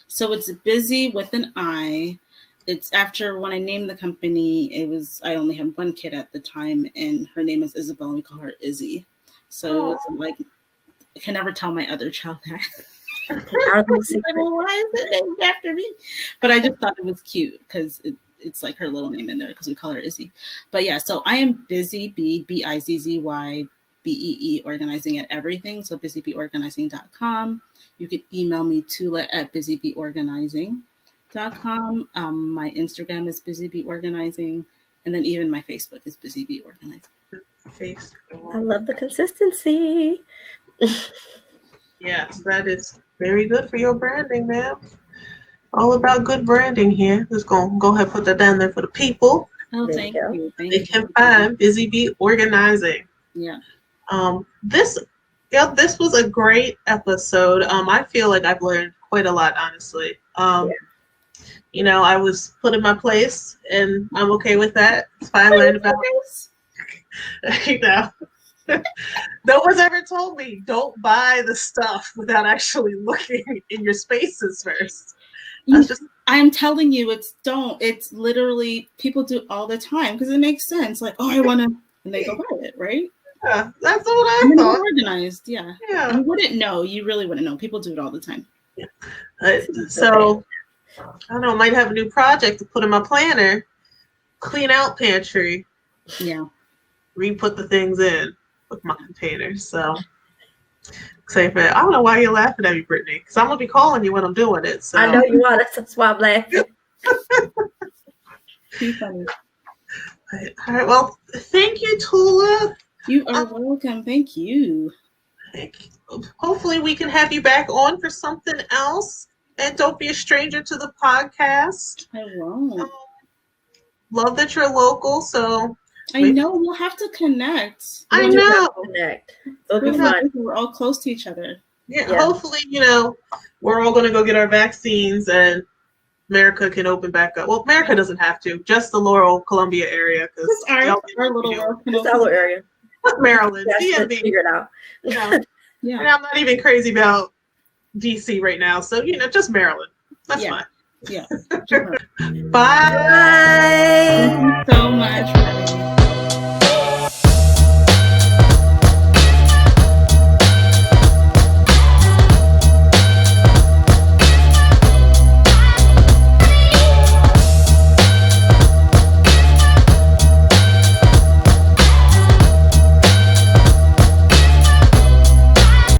So it's Bizzy with an I. It's after when I named the company, I only had one kid at the time, and her name is Isabel, and we call her Izzy. So it's like, I can never tell my other child that. Why is it named after me? But I just thought it was cute because it's like her little name in there because we call her Izzy. But yeah, so I am Bizzy B, BIZZYBEE, organizing at everything. So bizzybeeorganizing.com. You can email me Toula at bizzybeeorganizing.com. My Instagram is bizzybeeorganizing, and then even my Facebook is bizzybeeorganizing. I love the consistency. Yes, that is very good for your branding, ma'am. All about good branding here. Just go ahead and put that down there for the people. Oh, thank you. They can find Bizzy Bee Organizing. Yeah. This was a great episode. I feel like I've learned quite a lot, honestly. I was put in my place, and I'm okay with that. It's fine. I learned about no one's ever told me don't buy the stuff without actually looking in your spaces first. I'm telling you, it's literally, people do it all the time because it makes sense. Like, oh, I want to, and they go buy it, right? Yeah, that's what I thought. Organized, yeah. You wouldn't know. You really wouldn't know. People do it all the time. Yeah. So, I don't know, I might have a new project to put in my planner. Clean out pantry. Yeah. Re-put the things in with my containers. So, excited for that. I don't know why you're laughing at me, Brittany, because I'm going to be calling you when I'm doing it. So. I know you are. That's why I'm laughing. Too funny. All right. Well, thank you, Toula. You are welcome. Thank you. Hopefully we can have you back on for something else. And don't be a stranger to the podcast. I won't. Love that you're local, so I know we'll have to connect. I know. It'll be fun. We're all close to each other. Yeah. Hopefully, we're all going to go get our vaccines and America can open back up. Well, America doesn't have to. Just the Laurel, Columbia area. Because our little area. Maryland. DMV. Figure it out. Yeah. And I'm not even crazy about DC right now. So, just Maryland. That's fine. Yeah. Bye. Thank you so much.